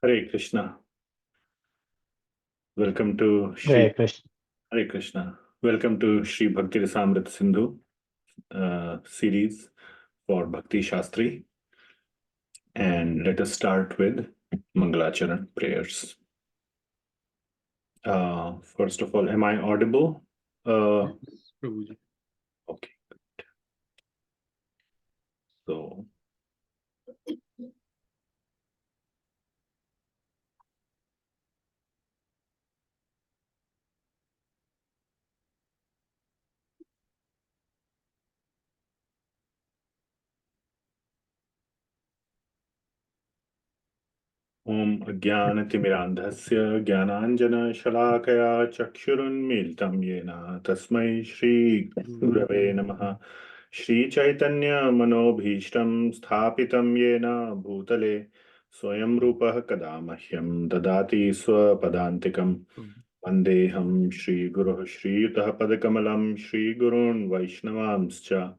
Hare Krishna. Welcome to Hare Krishna. Hare Krishna. Welcome to Śrī Bhakti-rasāmṛta-sindhu series for Bhakti Shastri. And let us start with Mangalacharan prayers. First of all, am I audible? Prabhuji. Okay, good. So, Om Ajnanatimirandhasya Jnananjana-shalakaya Chakshurunmilitam Yena Tasmai Shri Gurave Namaha. Shri Chaitanya Manobhishtam Sthapitam Yena Bhutale Swayam Rupah Kadamahyam Dadati Swapadantikam Vandeham Shri Guruh Shri Yutah Padakamalam Shri Gurun Vaishnavamscha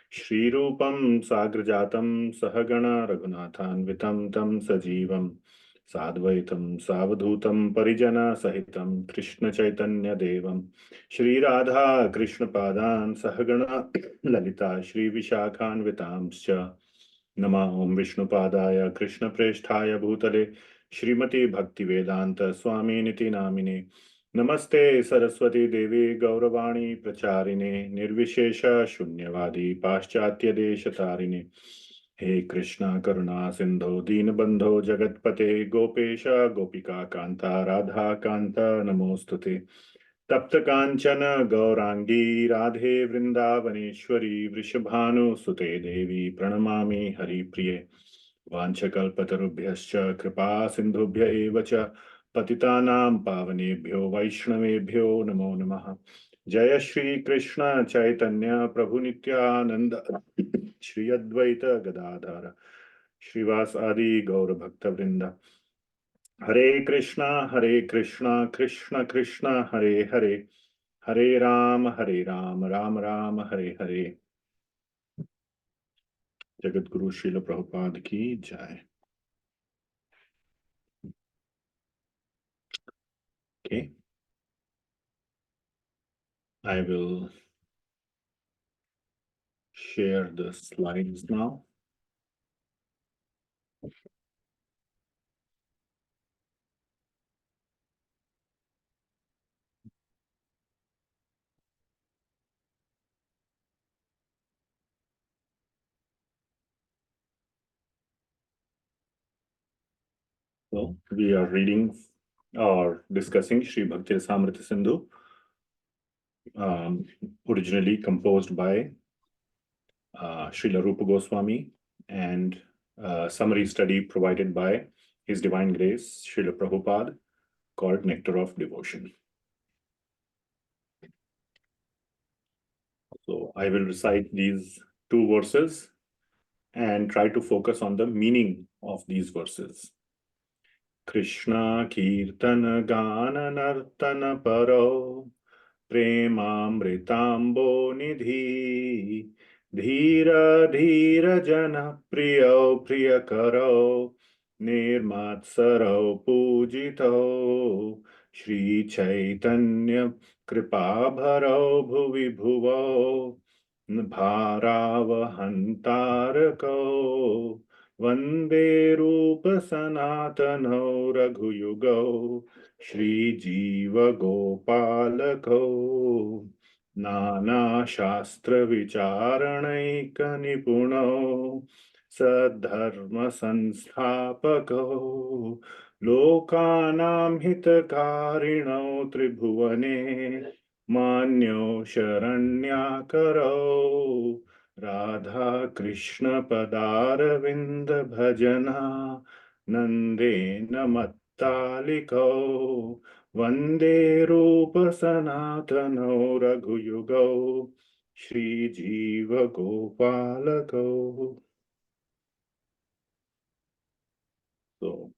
Shri Rupam Sagrajatam Sahagana Raghunathanvitam Tam Sajivam Sadvaitam Savadhutam Parijana Sahitam Krishna Chaitanya Devam Shri Radha Krishna Padan Sahagana Lalita Shri Vishakhanvitamscha Nama Om Vishnu Padaya Krishna Presthaya Bhutale Shrimati Bhakti Vedanta Swami Niti Namine Namaste Saraswati Devi Gauravani Pracharine Nirvishesha Shunyavadi Paschatya Deshatarine He Krishna Karuna Sindhu Deenabandho Jagatpate Gopesha Gopika Kanta Radha Kanta Namostute Tapta Kanchana Gaurangi Radhe Vrindavaneshwari Vrishabhanu Sute Devi Pranamami Hari Priye Vanchakalpatarubhyascha Kripa Sindhubhya Evacha Patitanam Pavanebhyo Vaishnavebhyo Namo Namaha. Jaya Shri Krishna Chaitanya Prabhu Nityananda Shri Advaita Gadadhara Srivasadi Gaura Bhakta Vrinda. Hare Krishna Krishna Krishna Hare Hare Hare Ram Ram Ram Hare Hare. Jagat Guru Srila Prabhupada ki Jai. Okay. I will share the slides now. So we are reading or discussing Śrī Bhakti-rasāmṛta-sindhu, originally composed by Srila Rupa Goswami, and summary study provided by His Divine Grace, Srila Prabhupada, called Nectar of Devotion. So I will recite these two verses and try to focus on the meaning of these verses. Krishna Kirtana Gana Nartana Paro Premamritambo Nidhi Dhira Dhira Jana Priyo Priyakaro Nirmatsaro Pujito Shri Chaitanya Kripabharo Bhuvi Bhuvo Bharavahantarako Vande Rupa Sanatano Raghuyugo Shri Jiva Gopalako Nana Shastra Vicharanaika Nipuno Sadharma Sanstapako Lokanam Hitakarino Tribhuvane Manyo Sharanyakaro Radha Krishna Padaravinda Bhajana Nandena Mattaliko Vande Rupa Sanatano Raghuyugo Shri Jiva Gopalako. So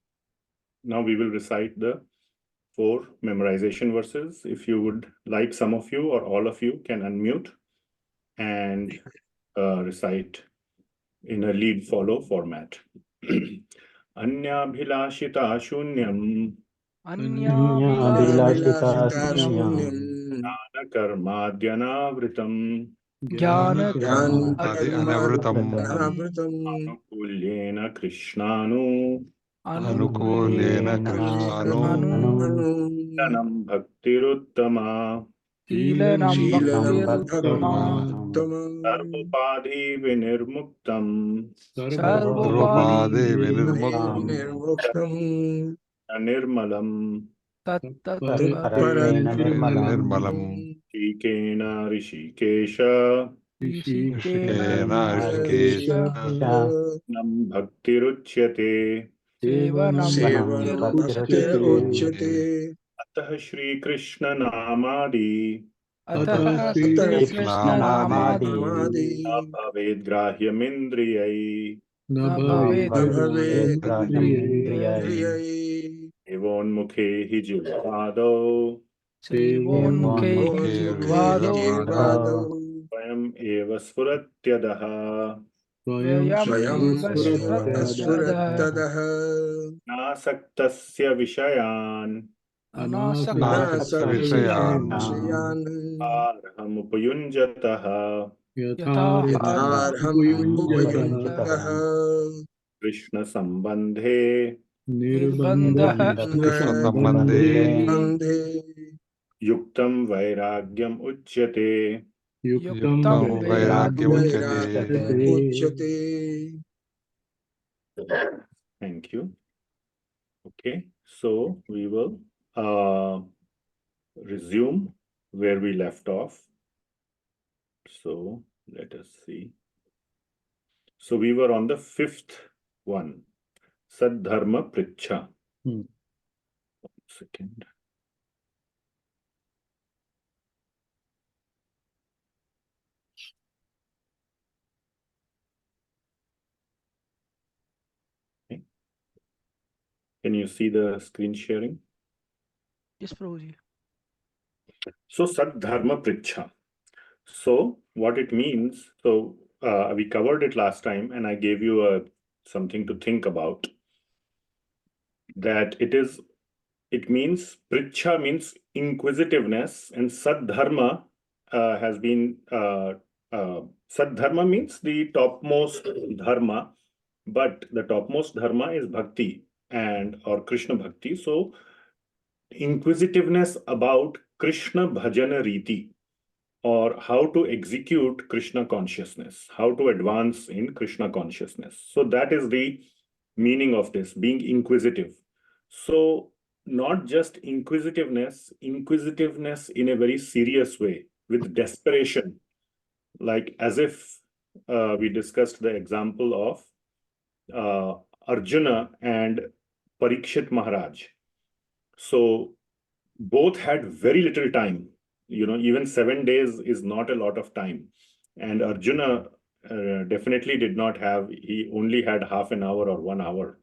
now we will recite the 4 memorization verses. If you would like, some of you or all of you can unmute and recite in a lead follow format. Anyabhilashita shunyam Anyabhilashita शून्यं karmadhyanavritam Anavritam ज्ञानकर्माद्यनावृतं anukulyena krishnanu Anukulena Krishnanu tanam bhaktiruttama शीलनं Bhaktiruttama भक्तिरुत्तमम् sarvopādhi vinirmuktam Sarvopade Vinirmuktam निर्मुक्तम् nirmalam Tatparatena Nirmalam Nirmalam tikena rishikesha Rishikena Rishikesha Rishikesha nam bhaktiruchyate Sevanam सेवनं Bhaktiruchyate भक्तिरुच्यते atah Sri Krishna namadi अतः Krishna Namadi कृष्णनामादि bhavet grahyamindriyai न Bhavet भवेत् Grahyamindriyai इन्द्रियै evonmukhe hi jivadau Devon Mukhe भोन्मुखे Vijayavada जिह्वादौ स्वयं eva sfuratyadah स्वयं Mukhe स्फुरत्तदः nasaktasya vishayan Nasaktasya नासक्तस्य Vishayan विषयान् arhamupayunjatah यथार्हम् उपयुञ्जतः Krishna sambandhe Krishna Sambandhe निर्बन्धे yuktam vairagyam uchyate. Yuktam Vairagyam वैराग्यम् Uchyate. उच्यते Thank you. Okay, so we will resume where we left off. So let us see. So we were on the fifth one, Saddharma Pricha. 1 second. Okay. Can you see the screen sharing? Yes, Prabhuji. So Saddharma Pricha. So what it means, so we covered it last time and I gave you something to think about. That it means, Pricha means inquisitiveness, and Saddharma has been, Saddharma means the topmost dharma, but the topmost dharma is Bhakti or Krishna Bhakti. So inquisitiveness about Krishna Bhajana Riti, or how to execute Krishna consciousness, how to advance in Krishna consciousness. So that is the meaning of this, being inquisitive. So not just inquisitiveness in a very serious way, with desperation, like as if we discussed the example of Arjuna and Parikshit Maharaj. So both had very little time. Even 7 days is not a lot of time. And Arjuna definitely did not have, he only had half an hour or 1 hour.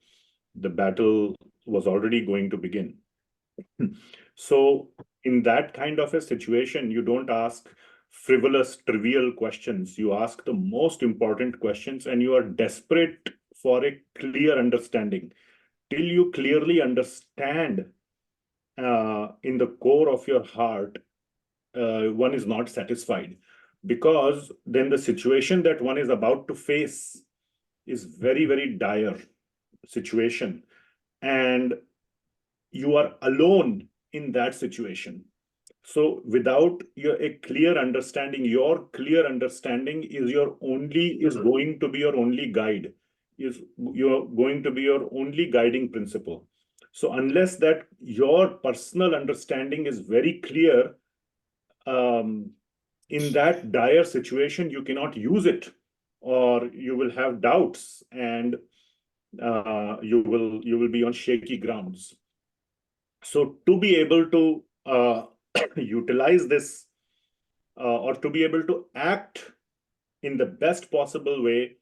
The battle was already going to begin. So in that kind of a situation, you don't ask frivolous, trivial questions. You ask the most important questions, and you are desperate for a clear understanding. Till you clearly understand in the core of your heart, one is not satisfied, because then the situation that one is about to face is very, very dire situation, and you are alone in that situation. So without a clear understanding, your clear understanding is going to be your only guide, you're going to be your only guiding principle. So unless that your personal understanding is very clear, in that dire situation, you cannot use it, or you will have doubts, and you will be on shaky grounds. So to be able to utilize this, or to be able to act in the best possible way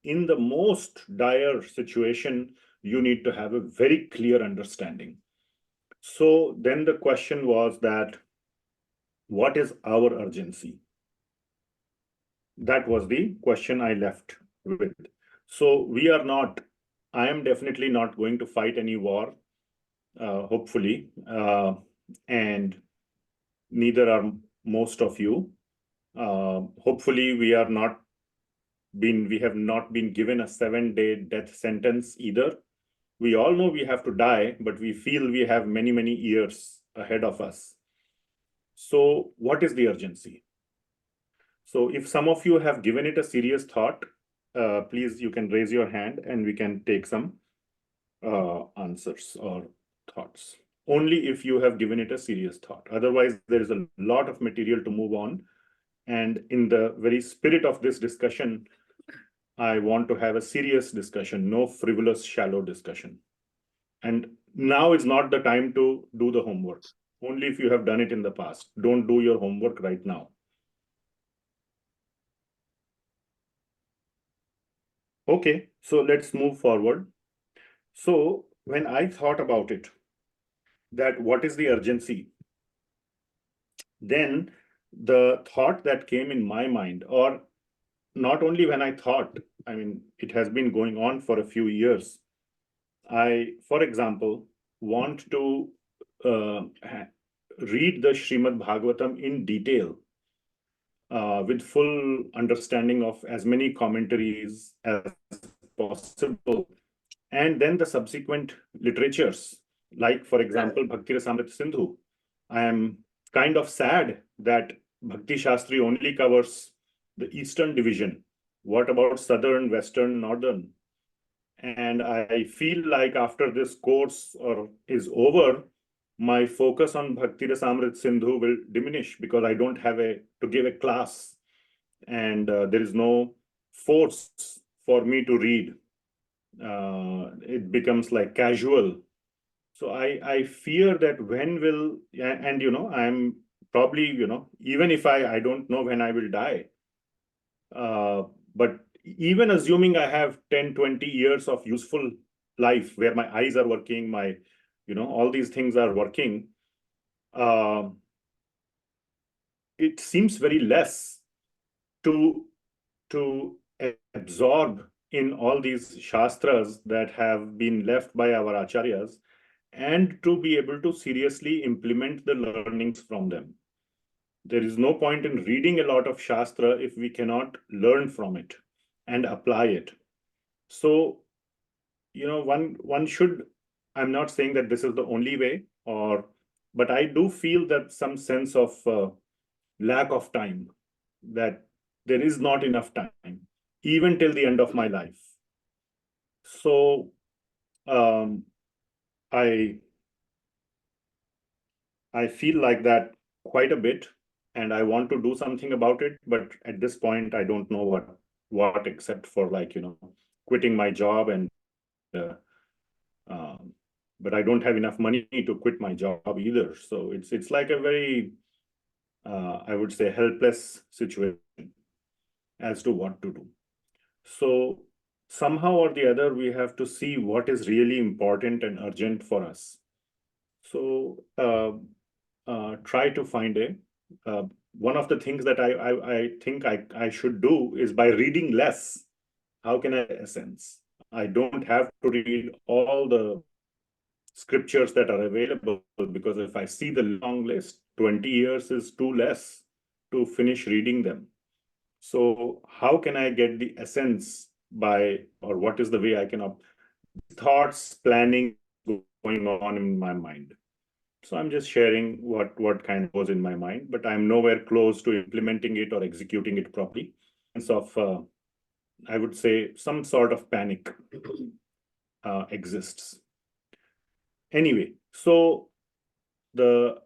in the most dire situation, you need to have a very clear understanding. So then the question was that, what is our urgency? That was the question I left with. So we are not I am definitely not going to fight any war, hopefully, and neither are most of you. Hopefully, we have not been given a 7-day death sentence either. We all know we have to die, but we feel we have many, many years ahead of us. So what is the urgency? So if some of you have given it a serious thought, please, you can raise your hand and we can take some answers or thoughts. Only if you have given it a serious thought. Otherwise, there is a lot of material to move on. And in the very spirit of this discussion, I want to have a serious discussion, no frivolous, shallow discussion. And now is not the time to do the homework. Only if you have done it in the past. Don't do your homework right now. Okay, so let's move forward. So when I thought about it, that what is the urgency? Then the thought that came in my mind, or not only when I thought, I mean, it has been going on for a few years. I, for example, want to read the Srimad Bhagavatam in detail with full understanding of as many commentaries as possible. And then the subsequent literatures, like, for example, Bhakti-rasāmṛta-sindhuḥ. I am kind of sad that Bhakti Shastri only covers the Eastern division. What about Southern, Western, Northern? And I feel like after this course is over, my focus on Bhakti-rasāmṛta-sindhuḥ will diminish because I don't have to give a class, and there is no force for me to read. It becomes like casual. So I fear that when will, and I'm probably, even if I don't know when I will die, but even assuming I have 10, 20 years of useful life where my eyes are working, my, all these things are working, it seems very less to absorb in all these shastras that have been left by our acharyas, and to be able to seriously implement the learnings from them. There is no point in reading a lot of shastra if we cannot learn from it and apply it. So, one should, I'm not saying that this is the only way, but I do feel that some sense of lack of time, that there is not enough time, even till the end of my life. So I feel like that quite a bit, and I want to do something about it. But at this point, I don't know what except for, like, quitting my job, and but I don't have enough money to quit my job either. So it's like a very I would say helpless situation as to what to do. So somehow or the other, we have to see what is really important and urgent for us. So try to find one of the things that I think I should do is, by reading less, how can I get a sense? I don't have to read all the scriptures that are available, because if I see the long list, 20 years is too less to finish reading them. So how can I get the essence or what is the way I can thoughts, planning going on in my mind? So I'm just sharing what kind of goes in my mind, but I'm nowhere close to implementing it or executing it properly. Sense of, I would say, some sort of panic exists. Anyway, so the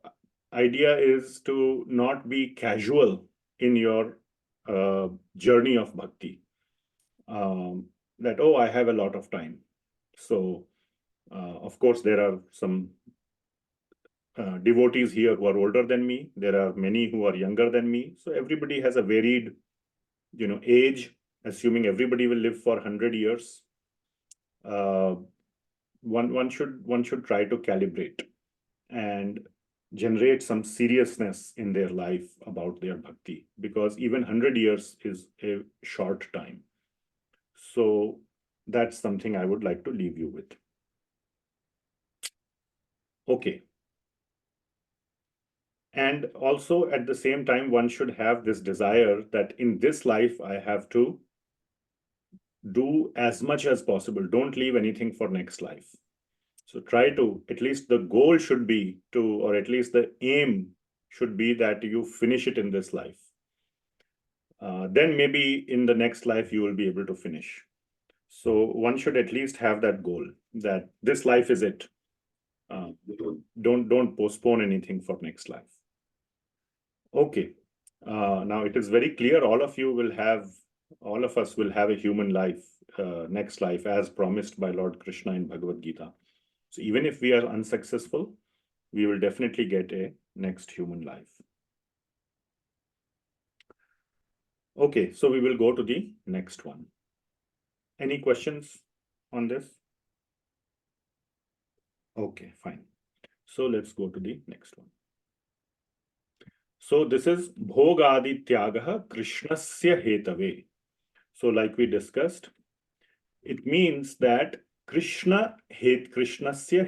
idea is to not be casual in your journey of bhakti. That, I have a lot of time. So, of course, there are some devotees here who are older than me. There are many who are younger than me. So everybody has a varied, age, assuming everybody will live for 100 years. One should try to calibrate and generate some seriousness in their life about their bhakti, because even 100 years is a short time. So that's something I would like to leave you with. Okay. And also at the same time, one should have this desire that in this life, I have to do as much as possible. Don't leave anything for next life. So try to, at least the goal should be to, or at least the aim should be that you finish it in this life. Then maybe in the next life, you will be able to finish. So one should at least have that goal that this life is it. Don't postpone anything for next life. Okay. Now it is very clear all of us will have a human life, next life, as promised by Lord Krishna in Bhagavad Gita. So even if we are unsuccessful, we will definitely get a next human life. Okay, so we will go to the next one. Any questions on this? Okay, fine. So let's go to the next one. So this is Bhogadi tyagah krsnasya hetave. So like we discussed, it means that krsnasya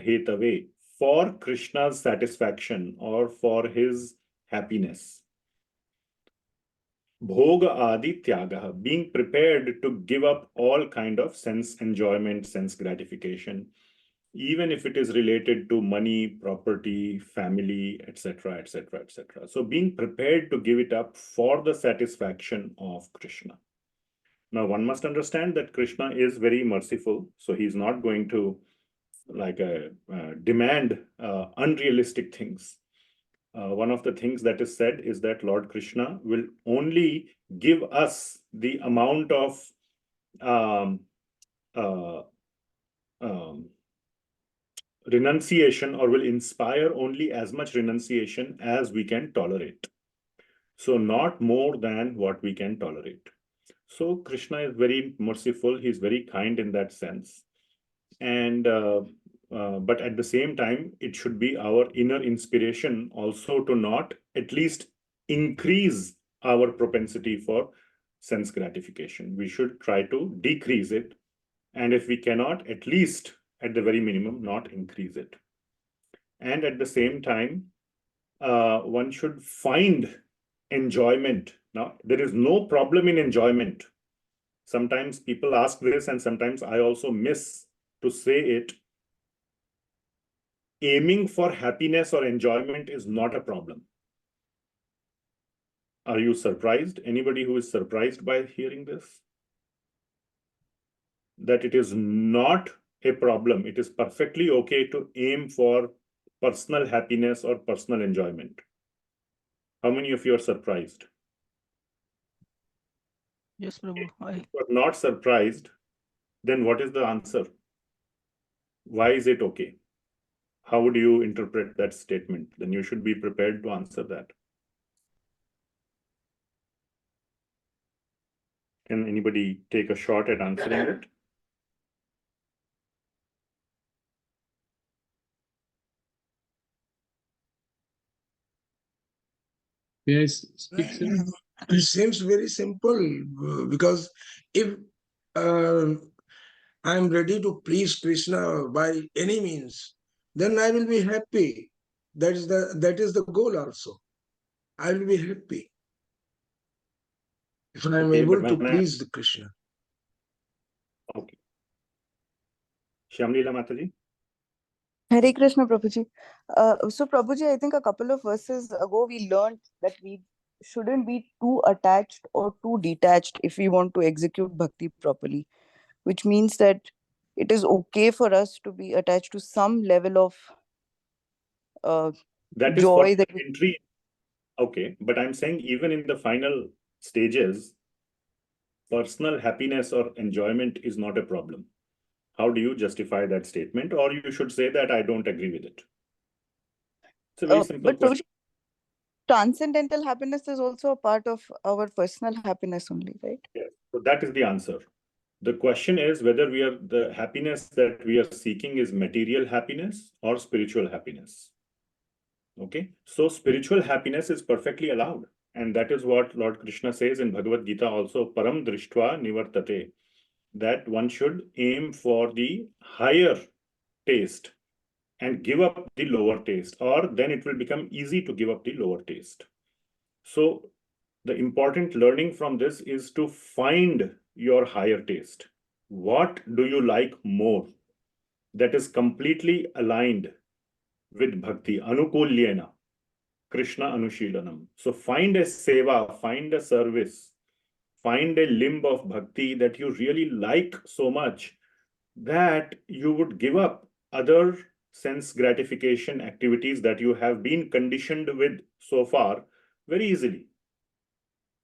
hetave, for Krishna's satisfaction or for his happiness. Bhoga adi tyagah, being prepared to give up all kind of sense enjoyment, sense gratification, even if it is related to money, property, family, etc., etc., etc. So being prepared to give it up for the satisfaction of Krishna. Now, one must understand that Krishna is very merciful, so he's not going to demand unrealistic things. One of the things that is said is that Lord Krishna will only give us the amount of renunciation, or will inspire only as much renunciation as we can tolerate. So not more than what we can tolerate. So Krishna is very merciful. He's very kind in that sense. And but at the same time, it should be our inner inspiration also to not at least increase our propensity for sense gratification. We should try to decrease it. And if we cannot, at least at the very minimum, not increase it. And at the same time, one should find enjoyment. Now, there is no problem in enjoyment. Sometimes people ask this, and sometimes I also miss to say it. Aiming for happiness or enjoyment is not a problem. Are you surprised? Anybody who is surprised by hearing this? That it is not a problem. It is perfectly okay to aim for personal happiness or personal enjoyment. How many of you are surprised? Yes, Prabhu. If you are not surprised, then what is the answer? Why is it okay? How would you interpret that statement? Then you should be prepared to answer that. Can anybody take a shot at answering it? Yes, speak, sir. It seems very simple, because if I am ready to please Krishna by any means, then I will be happy. That is the goal also. I will be happy if I am Okay, able but to when please the Krishna. Okay. Shyamlila Mataji? Hare Krishna, Prabhuji. So, Prabhuji, I think a couple of verses ago we learned that we shouldn't be too attached or too detached if we want to execute bhakti properly, which means that it is okay for us to be attached to some level of That is for joy that we... entry. Okay, but I'm saying even in the final stages, personal happiness or enjoyment is not a problem. How do you justify that statement? Or you should say that I don't agree with it. It's a very simple but question. Prabhuji, transcendental happiness is also a part of our personal happiness only, right? Yes. So that is the answer. The question is whether the happiness that we are seeking is material happiness or spiritual happiness. Okay, so spiritual happiness is perfectly allowed. And that is what Lord Krishna says in Bhagavad Gita also, param drishtva nivartate. that one should aim for the higher taste and give up the lower taste, or then it will become easy to give up the lower taste. So the important learning from this is to find your higher taste. What do you like more that is completely aligned with bhakti? Anukulyena, Krishna Anushilanam. So find a seva, find a service, find a limb of bhakti that you really like so much that you would give up other sense gratification activities that you have been conditioned with so far very easily.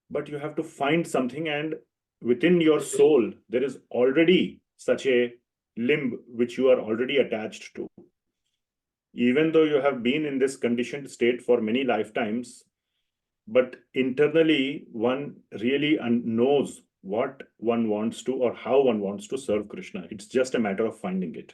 But you have to find something, and within your soul, there is already such a limb which you are already attached to. Even though you have been in this conditioned state for many lifetimes, but internally one really knows what one wants to or how one wants to serve Krishna. It's just a matter of finding it.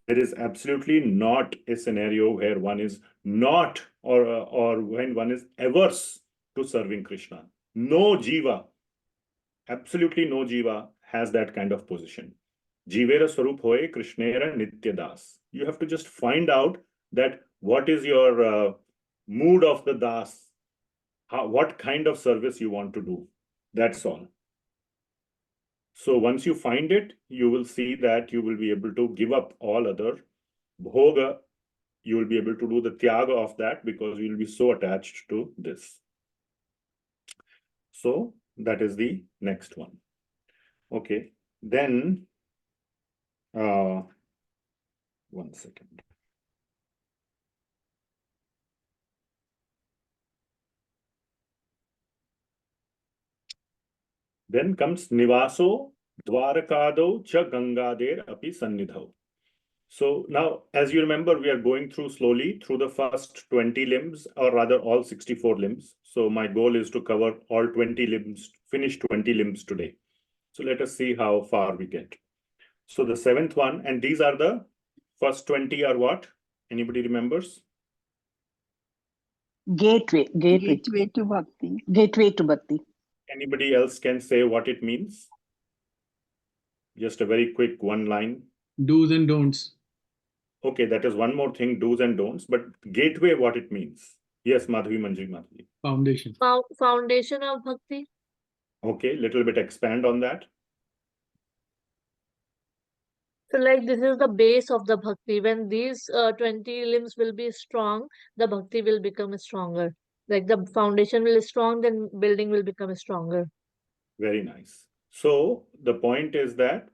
There is absolutely not a scenario where one is not or when one is averse to serving Krishna. No jiva, absolutely no jiva has that kind of position. Jivera swarup hoye krishnera nitya das. You have to just find out that what is your mood of the das, what kind of service you want to do. That's all. So once you find it, you will see that you will be able to give up all other bhoga. You will be able to do the tyagah of that because you will be so attached to this. So that is the next one. Okay, then one second. Then comes Nivaso Dvarakadau cha Gangader api sannidhau. So now, as you remember, we are going through slowly through the first 20 limbs, or rather all 64 limbs. So my goal is to cover all 20 limbs, finish 20 limbs today. So let us see how far we get. So the seventh one, and these are the first 20 are what? Anybody remembers? Gateway to bhakti. Gateway to bhakti. Anybody else can say what it means? Just a very quick one line. Do's and don'ts. Okay, that is one more thing, do's and don'ts, but gateway, what it means? Yes, Madhavi Manji. Foundation. Foundation of bhakti. Okay, little bit expand on that. So like this is the base of the bhakti. When these 20 limbs will be strong, the bhakti will become stronger. Like the foundation will be strong, then building will become stronger. Very nice. So the point is that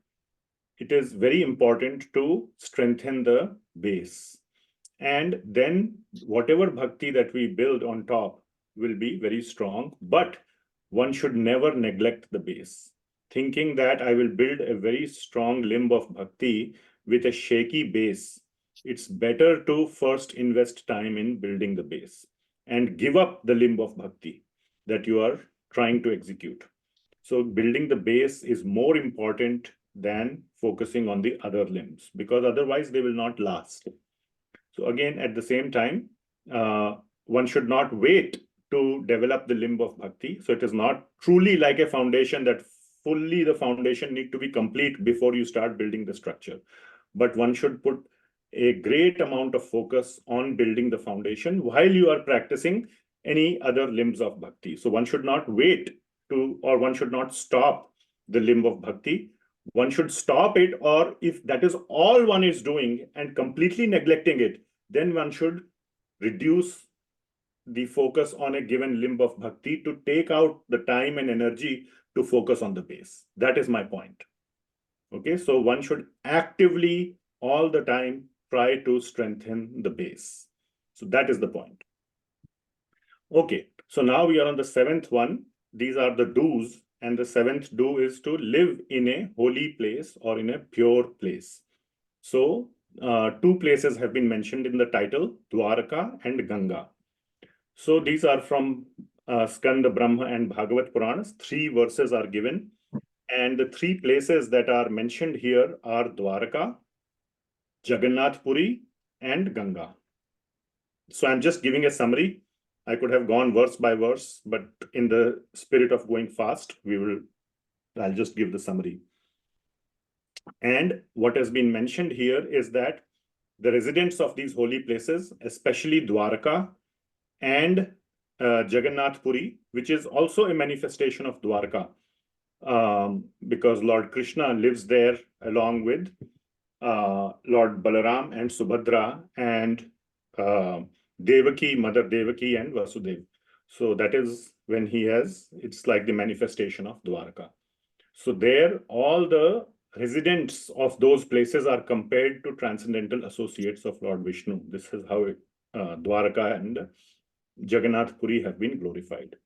it is very important to strengthen the base. And then whatever bhakti that we build on top will be very strong, but one should never neglect the base. Thinking that I will build a very strong limb of bhakti with a shaky base, it's better to first invest time in building the base and give up the limb of bhakti that you are trying to execute. So building the base is more important than focusing on the other limbs, because otherwise they will not last. So again, at the same time, one should not wait to develop the limb of bhakti. So it is not truly like a foundation that fully the foundation need to be complete before you start building the structure. But one should put a great amount of focus on building the foundation while you are practicing any other limbs of bhakti. So one should not wait to, or one should not stop the limb of bhakti. One should stop it, or if that is all one is doing and completely neglecting it, then one should reduce the focus on a given limb of bhakti to take out the time and energy to focus on the base. That is my point. Okay, so one should actively all the time try to strengthen the base. So that is the point. Okay, so now we are on the seventh one. These are the do's, and the seventh do is to live in a holy place or in a pure place. So two places have been mentioned in the title, Dwaraka and Ganga. So these are from Skanda, Brahma and Bhagavat Puranas. 3 verses are given. And the 3 places that are mentioned here are Dwaraka, Jagannath Puri, and Ganga. So I'm just giving a summary. I could have gone verse by verse, but in the spirit of going fast, I'll just give the summary. And what has been mentioned here is that the residents of these holy places, especially Dwarka and Jagannath Puri, which is also a manifestation of Dwarka, because Lord Krishna lives there along with Lord Balaram and Subhadra and Devaki, Mother Devaki and Vasudev. So that is when it's like the manifestation of Dwarka. So there, all the residents of those places are compared to transcendental associates of Lord Vishnu. This is how Dwarka and Jagannath Puri have been glorified.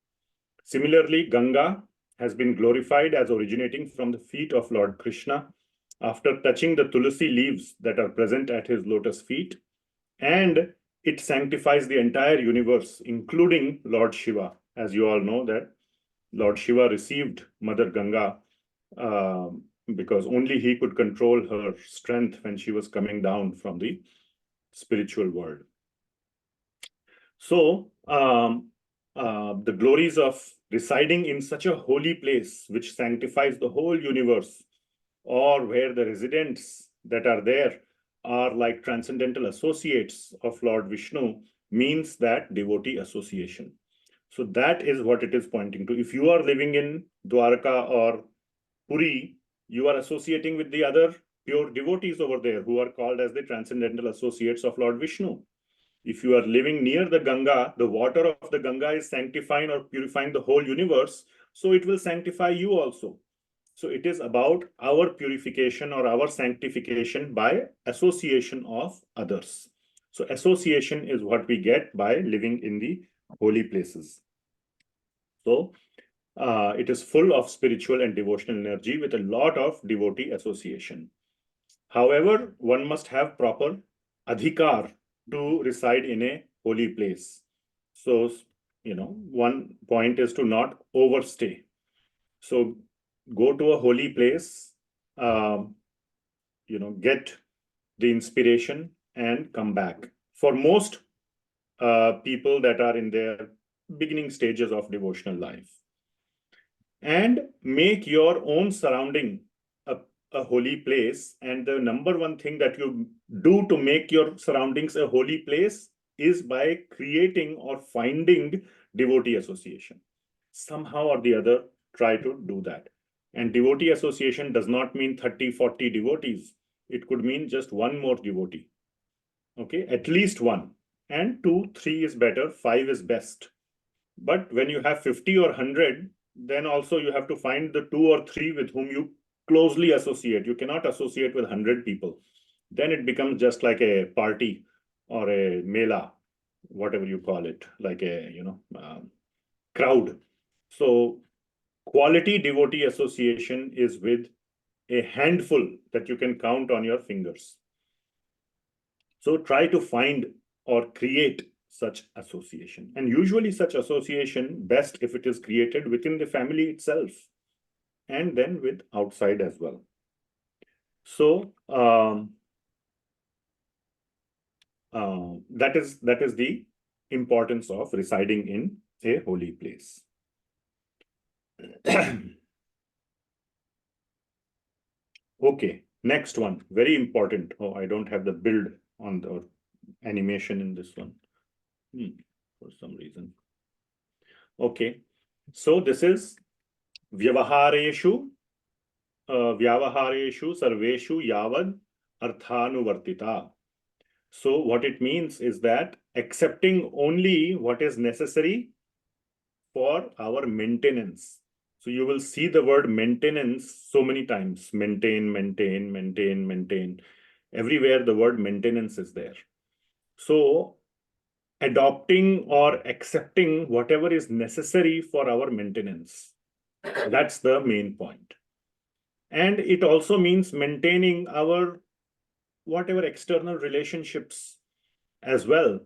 Similarly, Ganga has been glorified as originating from the feet of Lord Krishna after touching the tulsi leaves that are present at his lotus feet, and it sanctifies the entire universe, including Lord Shiva. As you all know that Lord Shiva received Mother Ganga because only he could control her strength when she was coming down from the spiritual world. So the glories of residing in such a holy place which sanctifies the whole universe, or where the residents that are there are like transcendental associates of Lord Vishnu, means that devotee association. So that is what it is pointing to. If you are living in Dwarka or Puri, you are associating with the other pure devotees over there who are called as the transcendental associates of Lord Vishnu. If you are living near the Ganga, the water of the Ganga is sanctifying or purifying the whole universe, so it will sanctify you also. So it is about our purification or our sanctification by association of others. So association is what we get by living in the holy places. So it is full of spiritual and devotional energy with a lot of devotee association. However, one must have proper adhikar to reside in a holy place. So, one point is to not overstay. So go to a holy place, get the inspiration and come back. For most people that are in their beginning stages of devotional life, and make your own surrounding a holy place. And the number one thing that you do to make your surroundings a holy place is by creating or finding devotee association. Somehow or the other, try to do that. And devotee association does not mean 30, 40 devotees. It could mean just one more devotee. Okay, at least one. And 2, 3 is better, 5 is best. But when you have 50 or 100, then also you have to find the 2 or 3 with whom you closely associate. You cannot associate with 100 people. Then it becomes just like a party or a mela, whatever you call it, like a crowd. So quality devotee association is with a handful that you can count on your fingers. So try to find or create such association. And usually such association best if it is created within the family itself, and then with outside as well. So that is the importance of residing in a holy place. Okay, next one, very important. Oh, I don't have the build on the animation in this one for some reason. Okay, so this is Vyavaharesu, sarvesu yavad arthanuvartita. So what it means is that accepting only what is necessary for our maintenance. So you will see the word maintenance so many times. Maintain, maintain, maintain, maintain. Everywhere the word maintenance is there. So adopting or accepting whatever is necessary for our maintenance. That's the main point. And it also means maintaining our whatever external relationships as well.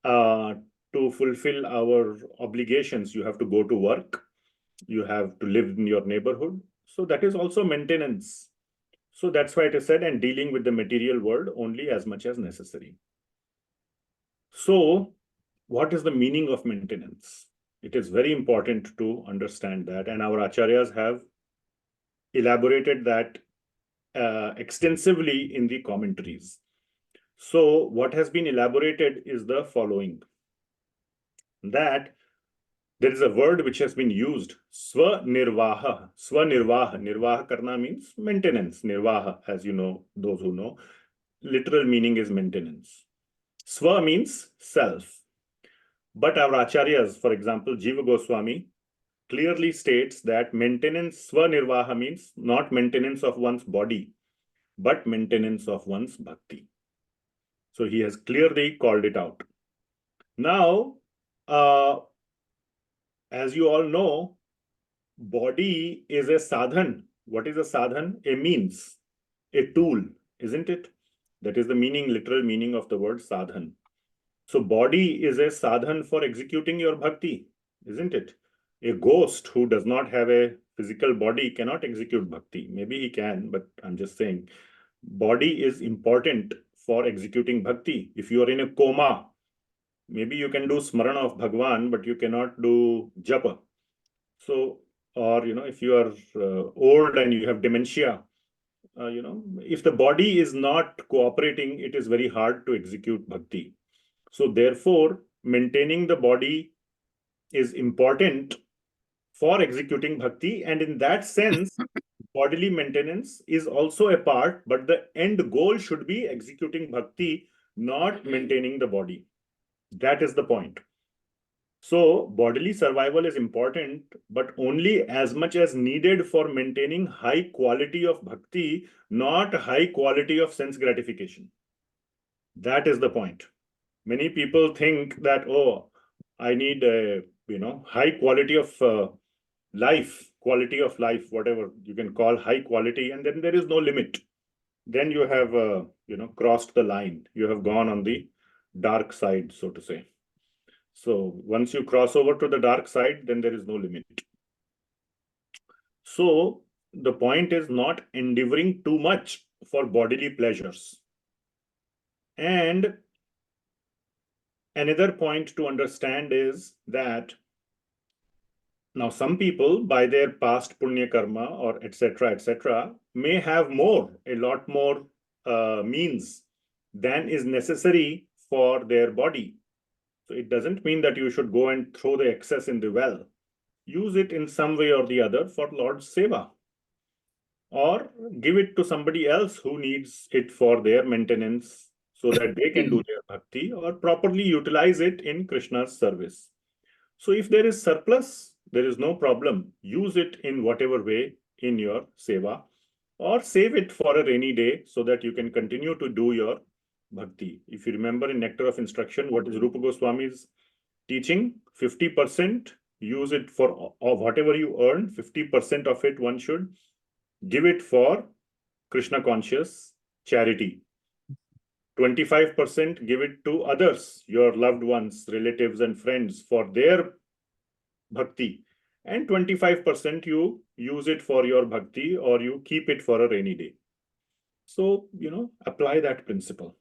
To fulfill our obligations, you have to go to work. You have to live in your neighborhood. So that is also maintenance. So that's why it is said, and dealing with the material world only as much as necessary. So what is the meaning of maintenance? It is very important to understand that. And our acharyas have elaborated that extensively in the commentaries. So what has been elaborated is the following, that there is a word which has been used, swanirvaha. Swanirvaha. Nirvaha karna means maintenance. Nirvaha, as you know, those who know, literal meaning is maintenance. Swa means self. But our acharyas, for example, Jiva Goswami, clearly states that maintenance, swanirvaha, means not maintenance of one's body, but maintenance of one's bhakti. So he has clearly called it out. Now, as you all know, body is a sadhan. What is a sadhan? A means, a tool, isn't it? That is the meaning, literal meaning of the word sadhan. So body is a sadhan for executing your bhakti, isn't it? A ghost who does not have a physical body cannot execute bhakti. Maybe he can, but I'm just saying, body is important for executing bhakti. If you are in a coma, maybe you can do smarana of Bhagwan, but you cannot do japa. So, or, if you are old and you have dementia, if the body is not cooperating, it is very hard to execute bhakti. So therefore, maintaining the body is important for executing bhakti. And in that sense, bodily maintenance is also a part, but the end goal should be executing bhakti, not maintaining the body. That is the point. So bodily survival is important, but only as much as needed for maintaining high quality of bhakti, not high quality of sense gratification. That is the point. Many people think that, oh, I need a high quality of life, whatever you can call high quality, and then there is no limit. Then you have crossed the line. You have gone on the dark side, so to say. So once you cross over to the dark side, then there is no limit. So the point is not endeavoring too much for bodily pleasures. And another point to understand is that now some people, by their past punya karma or etc., may have a lot more means than is necessary for their body. So it doesn't mean that you should go and throw the excess in the well. Use it in some way or the other for Lord's seva, or give it to somebody else who needs it for their maintenance so that they can do their bhakti, or properly utilize it in Krishna's service. So if there is surplus, there is no problem. Use it in whatever way in your seva, or save it for a rainy day so that you can continue to do your bhakti. If you remember in Nectar of Instruction, what is Rupa Goswami's teaching? 50%, use it for whatever you earn. 50% of it one should give it for Krishna conscious charity. 25% give it to others, your loved ones, relatives and friends, for their bhakti. And 25% you use it for your bhakti, or you keep it for a rainy day. So, apply that principle.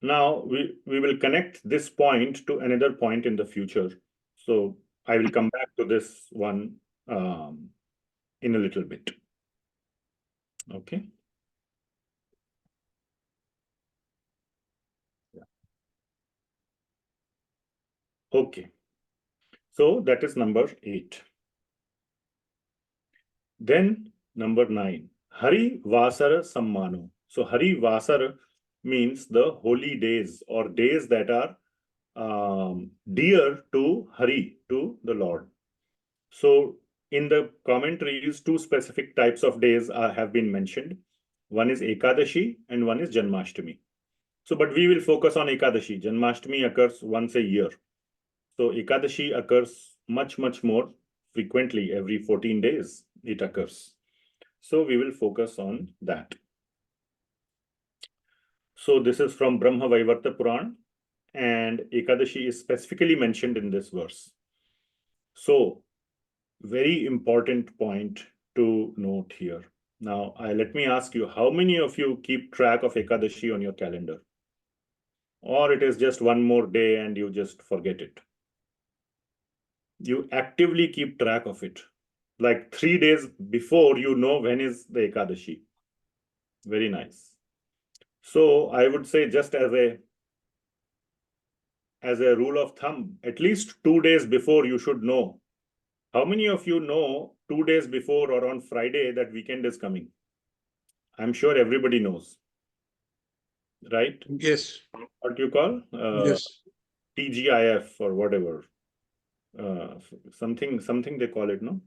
Now, we will connect this point to another point in the future. So I will come back to this one in a little bit. Okay. Okay. So that is number 8. Then number 9, Hari Vasara Sammano. So Hari Vasara means the holy days, or days that are dear to Hari, to the Lord. So in the commentaries, 2 specific types of days have been mentioned. One is Ekadashi and one is Janmashtami. So, but we will focus on Ekadashi. Janmashtami occurs once a year. So Ekadashi occurs much, much more frequently. Every 14 days it occurs. So we will focus on that. So this is from Brahma Vaivarta Puran, and Ekadashi is specifically mentioned in this verse. So very important point to note here. Now, let me ask you, how many of you keep track of Ekadashi on your calendar? Or it is just one more day and you just forget it? You actively keep track of it. Like 3 days before, you know when is the Ekadashi. Very nice. So I would say, just as a rule of thumb, at least 2 days before you should know. How many of you know 2 days before or on Friday that weekend is coming? I'm sure everybody knows, right? Yes. What do you call? Yes. TGIF or whatever. Something they call it, no?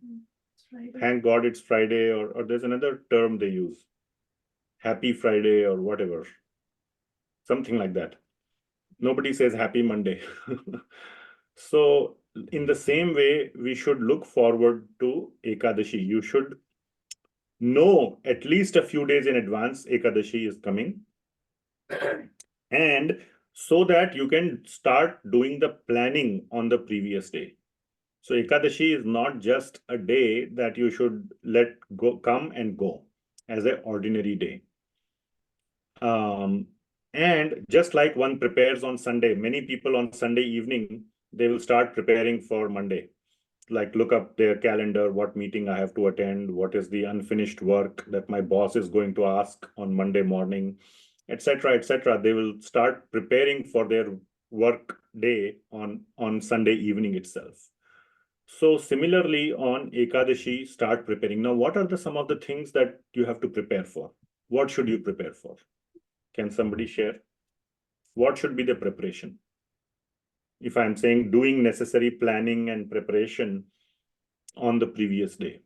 Thank God it's Friday, or there's another term they use. Happy Friday or whatever. Something like that. Nobody says happy Monday. So in the same way, we should look forward to Ekadashi. You should know at least a few days in advance Ekadashi is coming. And so that you can start doing the planning on the previous day. So Ekadashi is not just a day that you should let go, come and go as an ordinary day. And just like one prepares on Sunday, many people on Sunday evening, they will start preparing for Monday. Like look up their calendar, what meeting I have to attend, what is the unfinished work that my boss is going to ask on Monday morning, etc., etc. They will start preparing for their work day on Sunday evening itself. So similarly on Ekadashi, start preparing. Now, what are some of the things that you have to prepare for? What should you prepare for? Can somebody share? What should be the preparation? If I'm saying doing necessary planning and preparation on the previous day.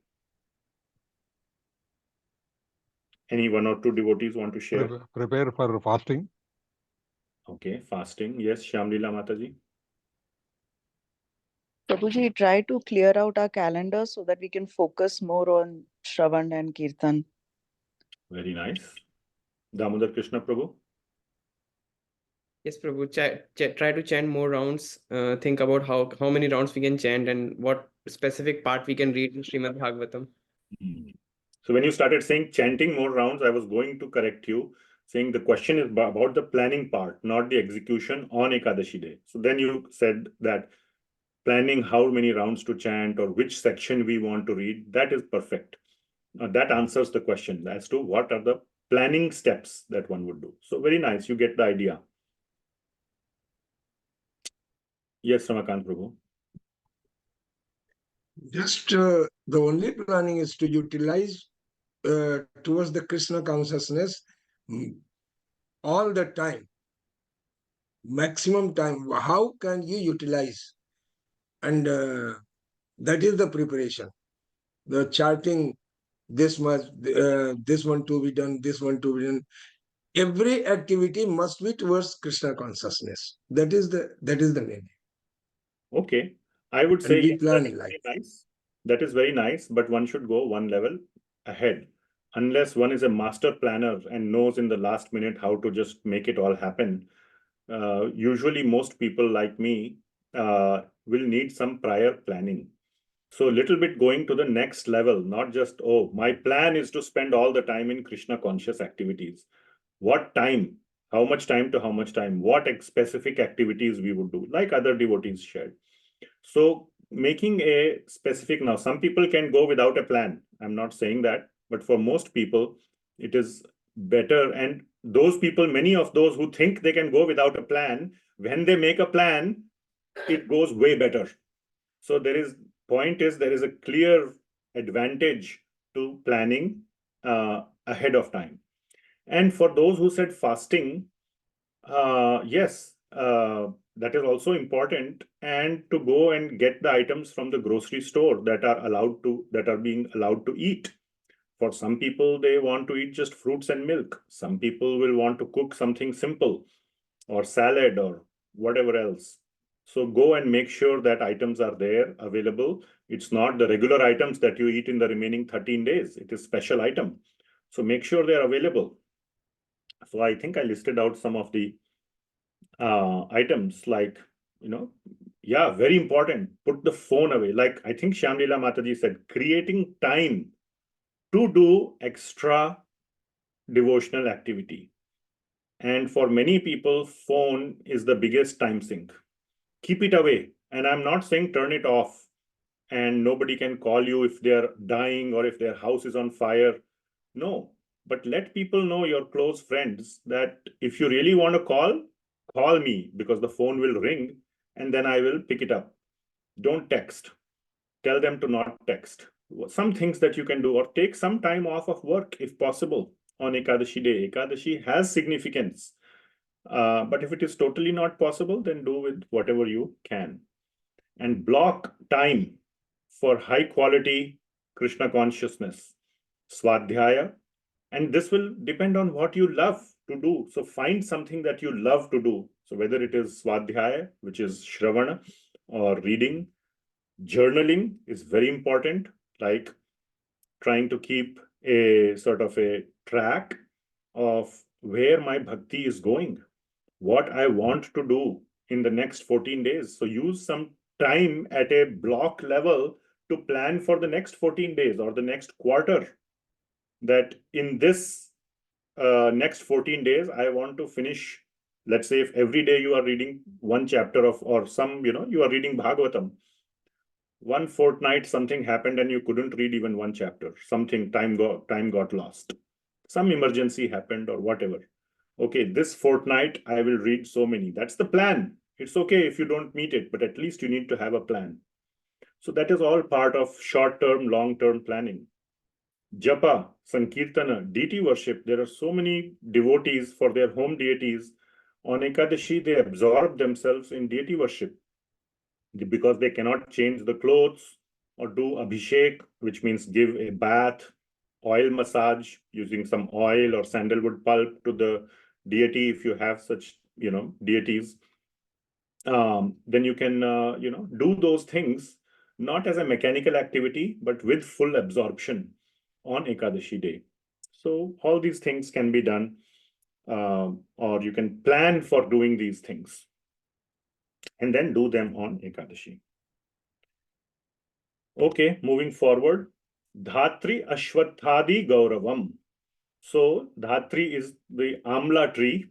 Any one or two devotees want to share? Prepare for fasting. Okay, fasting. Yes, Shyamlila Mataji. Prabhuji, try to clear out our calendar so that we can focus more on Shravan and Kirtan. Very nice. Damodar Krishna Prabhu. Yes, Prabhu, try to chant more rounds. Think about how many rounds we can chant and what specific part we can read in Srimad Bhagavatam. So when you started saying chanting more rounds, I was going to correct you, saying the question is about the planning part, not the execution on Ekadashi day. So then you said that planning how many rounds to chant or which section we want to read, that is perfect. That answers the question as to what are the planning steps that one would do. So very nice, you get the idea. Yes, Ramakant Prabhu. Just the only planning is to utilize towards the Krishna consciousness all the time, maximum time. How can you utilize? And that is the preparation. The charting, this much, this one to be done, this one to be done. Every activity must be towards Krishna consciousness. That is the main. Okay, I would say we plan that is like very nice. That is very nice, but one should go one level ahead. Unless one is a master planner and knows in the last minute how to just make it all happen. Usually most people like me will need some prior planning. So a little bit going to the next level, not just, oh, my plan is to spend all the time in Krishna conscious activities. What time? How much time to how much time? What specific activities we would do, like other devotees shared. So making a specific, now some people can go without a plan. I'm not saying that, but for most people, it is better. And those people, many of those who think they can go without a plan, when they make a plan, it goes way better. So there is a clear advantage to planning ahead of time. And for those who said fasting, yes, that is also important, and to go and get the items from the grocery store that are being allowed to eat. For some people, they want to eat just fruits and milk. Some people will want to cook something simple or salad or whatever else. So go and make sure that items are there available. It's not the regular items that you eat in the remaining 13 days. It is special item. So make sure they're available. So I think I listed out some of the items, like, very important. Put the phone away. Like I think Shyamlila Mataji said, creating time to do extra devotional activity. And for many people, phone is the biggest time sink. Keep it away. And I'm not saying turn it off and nobody can call you if they're dying or if their house is on fire. No, but let people know, your close friends, that if you really want to call me, because the phone will ring and then I will pick it up. Don't text. Tell them to not text. Some things that you can do, or take some time off of work if possible on Ekadashi day. Ekadashi has significance. But if it is totally not possible, then do with whatever you can. And block time for high quality Krishna consciousness, swadhyaya. And this will depend on what you love to do. So find something that you love to do. So whether it is swadhyaya, which is shravana, or reading, journaling is very important, like trying to keep a sort of a track of where my bhakti is going, what I want to do in the next 14 days. So use some time at a block level to plan for the next 14 days or the next quarter, that in this next 14 days, I want to finish. Let's say if every day you are reading one chapter of, or some, you are reading Bhagavatam, one fortnight something happened and you couldn't read even one chapter. Something, time got lost. Some emergency happened or whatever. Okay, this fortnight I will read so many. That's the plan. It's okay if you don't meet it, but at least you need to have a plan. So that is all part of short-term, long-term planning. Japa, Sankirtana, deity worship. There are so many devotees for their home deities. On Ekadashi, they absorb themselves in deity worship because they cannot change the clothes or do abhishek, which means give a bath, oil massage using some oil or sandalwood pulp to the deity. If you have such, deities, then you can, do those things, not as a mechanical activity, but with full absorption on Ekadashi day. So all these things can be done, or you can plan for doing these things and then do them on Ekadashi. Okay, moving forward. Dhatry, asvatthadi, gauravam. So Dhatry is the amla tree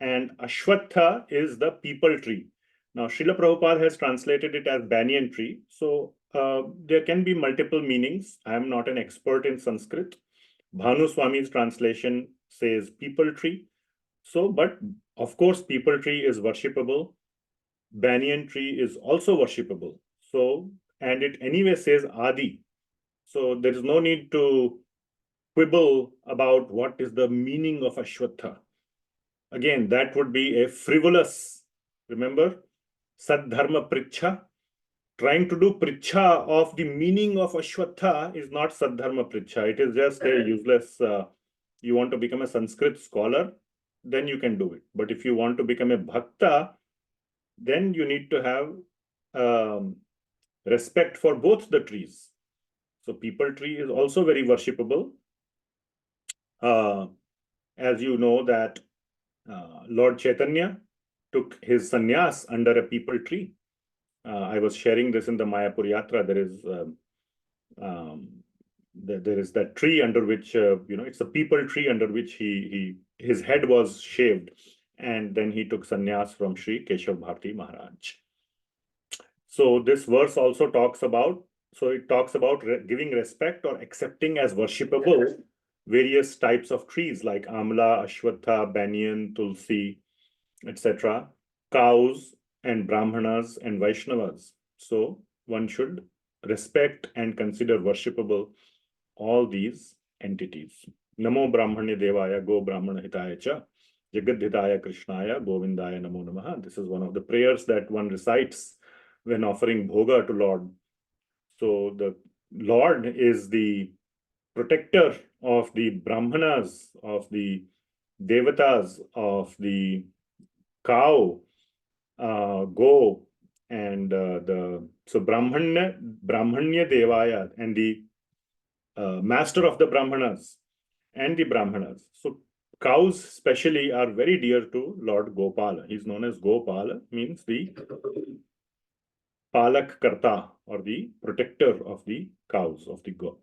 and Ashwatha is the people tree. Now, Srila Prabhupada has translated it as banyan tree. So there can be multiple meanings. I am not an expert in Sanskrit. Bhanu Swami's translation says people tree. So, but of course, people tree is worshipable. Banyan tree is also worshipable. So, and it anyway says Adi. So there is no need to quibble about what is the meaning of Ashwatha. Again, that would be a frivolous, remember, Saddharma Pricha. Trying to do Pricha of the meaning of Ashwatha is not Saddharma Pricha. It is just a useless, you want to become a Sanskrit scholar, then you can do it. But if you want to become a Bhakta, then you need to have respect for both the trees. So people tree is also very worshipable. As you know that Lord Chaitanya took his sannyas under a people tree. I was sharing this in the Mayapur Yatra. There is that tree under which, it's a people tree under which his head was shaved. And then he took sannyas from Sri Keshav Bharti Maharaj. So this verse also talks about, giving respect or accepting as worshipable various types of trees like amla, ashwatha, banyan, tulsi, etc., cows and brahmanas and vaishnavas. So one should respect and consider worshipable all these entities. Namo Brahmanya Devaya Go Brahmana Hitaya Cha Jagadhitaya Krishnaya Govindaya Namo Namaha. This is one of the prayers that one recites when offering bhoga to Lord. So the Lord is the protector of the brahmanas, of the devatas, of the cow, go, and so Brahmanya Devaya, and the master of the brahmanas and the brahmanas. So cows especially are very dear to Lord Gopala. He's known as Gopala, means the Palak Karta, or the protector of the cows, of the go.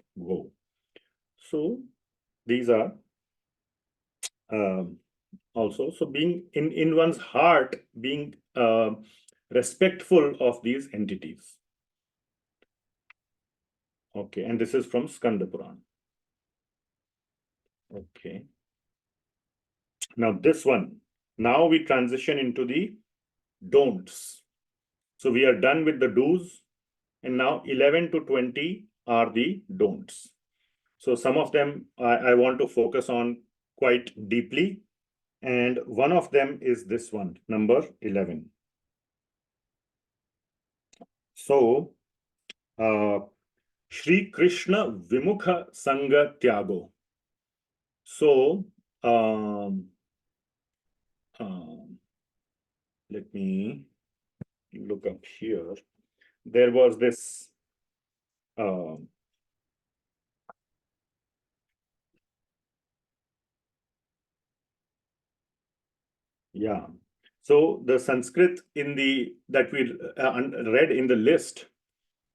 So these are also, so being in one's heart, being respectful of these entities. Okay, and this is from Skanda Purana. Okay. Now this one, now we transition into the don'ts. So we are done with the do's, and now 11 to 20 are the don'ts. So some of them I want to focus on quite deeply, and one of them is this one, number 11. So, Sri Krishna vimukha sanga tyago. So, let me look up here. There was this yeah. So the Sanskrit in the that we read in the list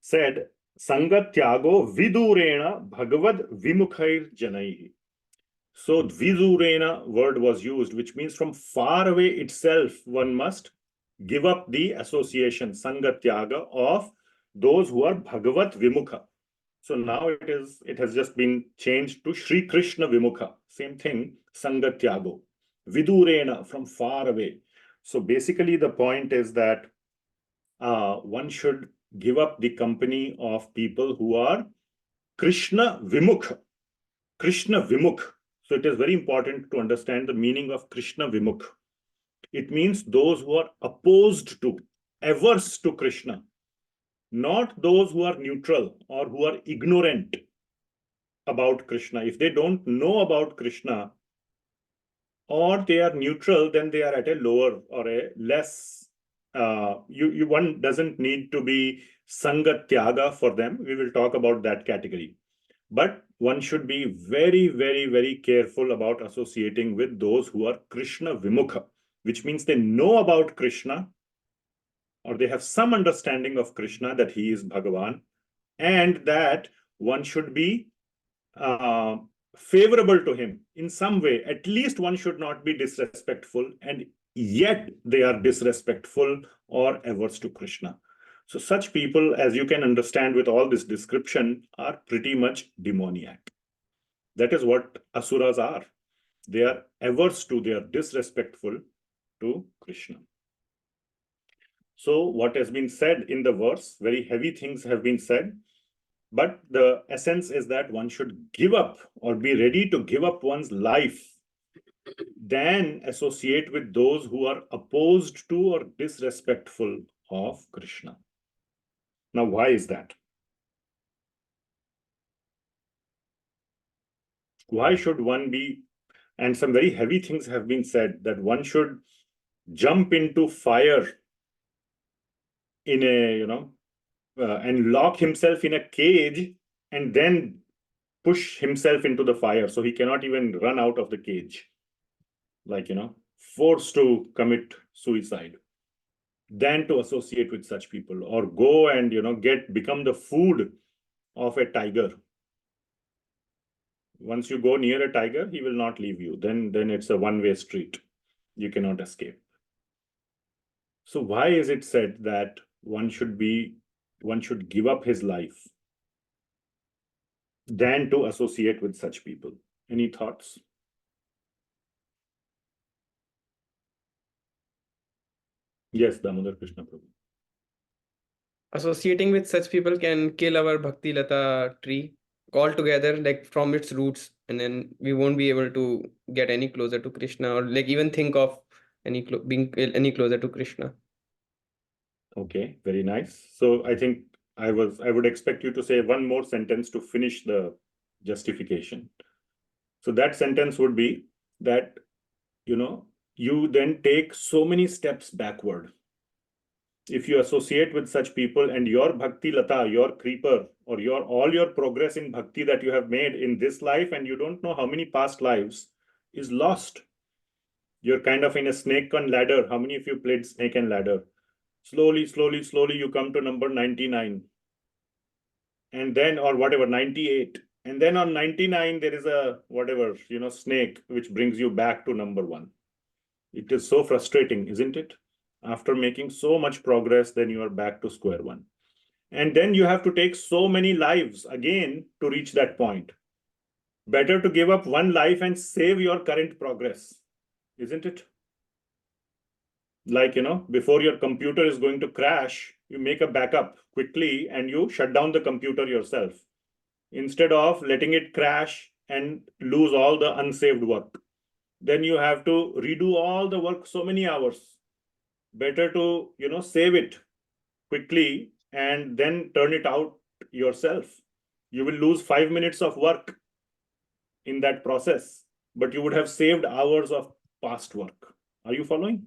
said Sanga tyago vidurena bhagavad vimukhair janaihi. So vidurena word was used, which means from far away itself one must give up the association, Sanga tyaga, of those who are Bhagavat vimukha. So now it has just been changed to Sri Krishna vimukha. Same thing, Sanga tyago. Vidurena, from far away. So basically the point is that one should give up the company of people who are Krishna vimukha. Krishna vimukha. So it is very important to understand the meaning of Krishna vimukha. It means those who are opposed to, averse to Krishna, not those who are neutral or who are ignorant about Krishna. If they don't know about Krishna, or they are neutral, then they are at a lower or a less, one doesn't need to be Sanga Tyaga for them. We will talk about that category. But one should be very, very, very careful about associating with those who are Krishna Vimukha, which means they know about Krishna, or they have some understanding of Krishna, that he is Bhagavan, and that one should be favorable to him in some way. At least one should not be disrespectful, and yet they are disrespectful or averse to Krishna. So such people, as you can understand with all this description, are pretty much demoniac. That is what asuras are. They are averse to, they are disrespectful to Krishna. So what has been said in the verse, very heavy things have been said, but the essence is that one should give up or be ready to give up one's life than associate with those who are opposed to or disrespectful of Krishna. Now, why is that? Why should one be, and some very heavy things have been said, that one should jump into fire in a, and lock himself in a cage and then push himself into the fire so he cannot even run out of the cage, like, forced to commit suicide, than to associate with such people, or go and, become the food of a tiger. Once you go near a tiger, he will not leave you. Then it's a one-way street. You cannot escape. So why is it said that one should give up his life than to associate with such people? Any thoughts? Yes, Damodar Krishna Prabhu. Associating with such people can kill our Bhakti Lata tree altogether, like from its roots, and then we won't be able to get any closer to Krishna, or like even think of being any closer to Krishna. Okay, very nice. So I think I would expect you to say one more sentence to finish the justification. So that sentence would be that, you then take so many steps backward. If you associate with such people, and your Bhakti Lata, your creeper, or all your progress in Bhakti that you have made in this life, and you don't know how many past lives, is lost. You're kind of in a snake and ladder. How many of you played snake and ladder? Slowly, you come to number 99. And then, or whatever, 98. And then on 99, there is a, whatever, snake, which brings you back to number 1. It is so frustrating, isn't it? After making so much progress, then you are back to square one. And then you have to take so many lives again to reach that point. Better to give up one life and save your current progress, isn't it? Like, before your computer is going to crash, you make a backup quickly and you shut down the computer yourself, instead of letting it crash and lose all the unsaved work. Then you have to redo all the work so many hours. Better to, save it quickly and then turn it out yourself. You will lose 5 minutes of work in that process, but you would have saved hours of past work. Are you following?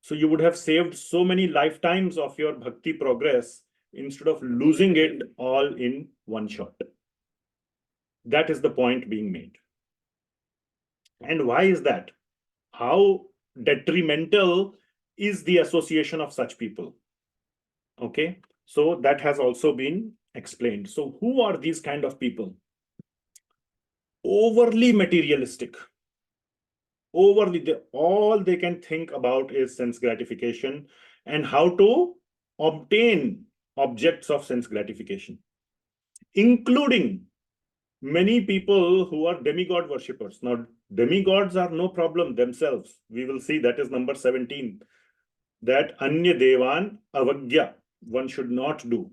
So you would have saved so many lifetimes of your bhakti progress instead of losing it all in one shot. That is the point being made. And why is that? How detrimental is the association of such people? Okay, so that has also been explained. So who are these kind of people? Overly materialistic. All they can think about is sense gratification and how to obtain objects of sense gratification, including many people who are demigod worshippers. Now, demigods are no problem themselves. We will see that is number 17, that anya devan avagya, one should not do.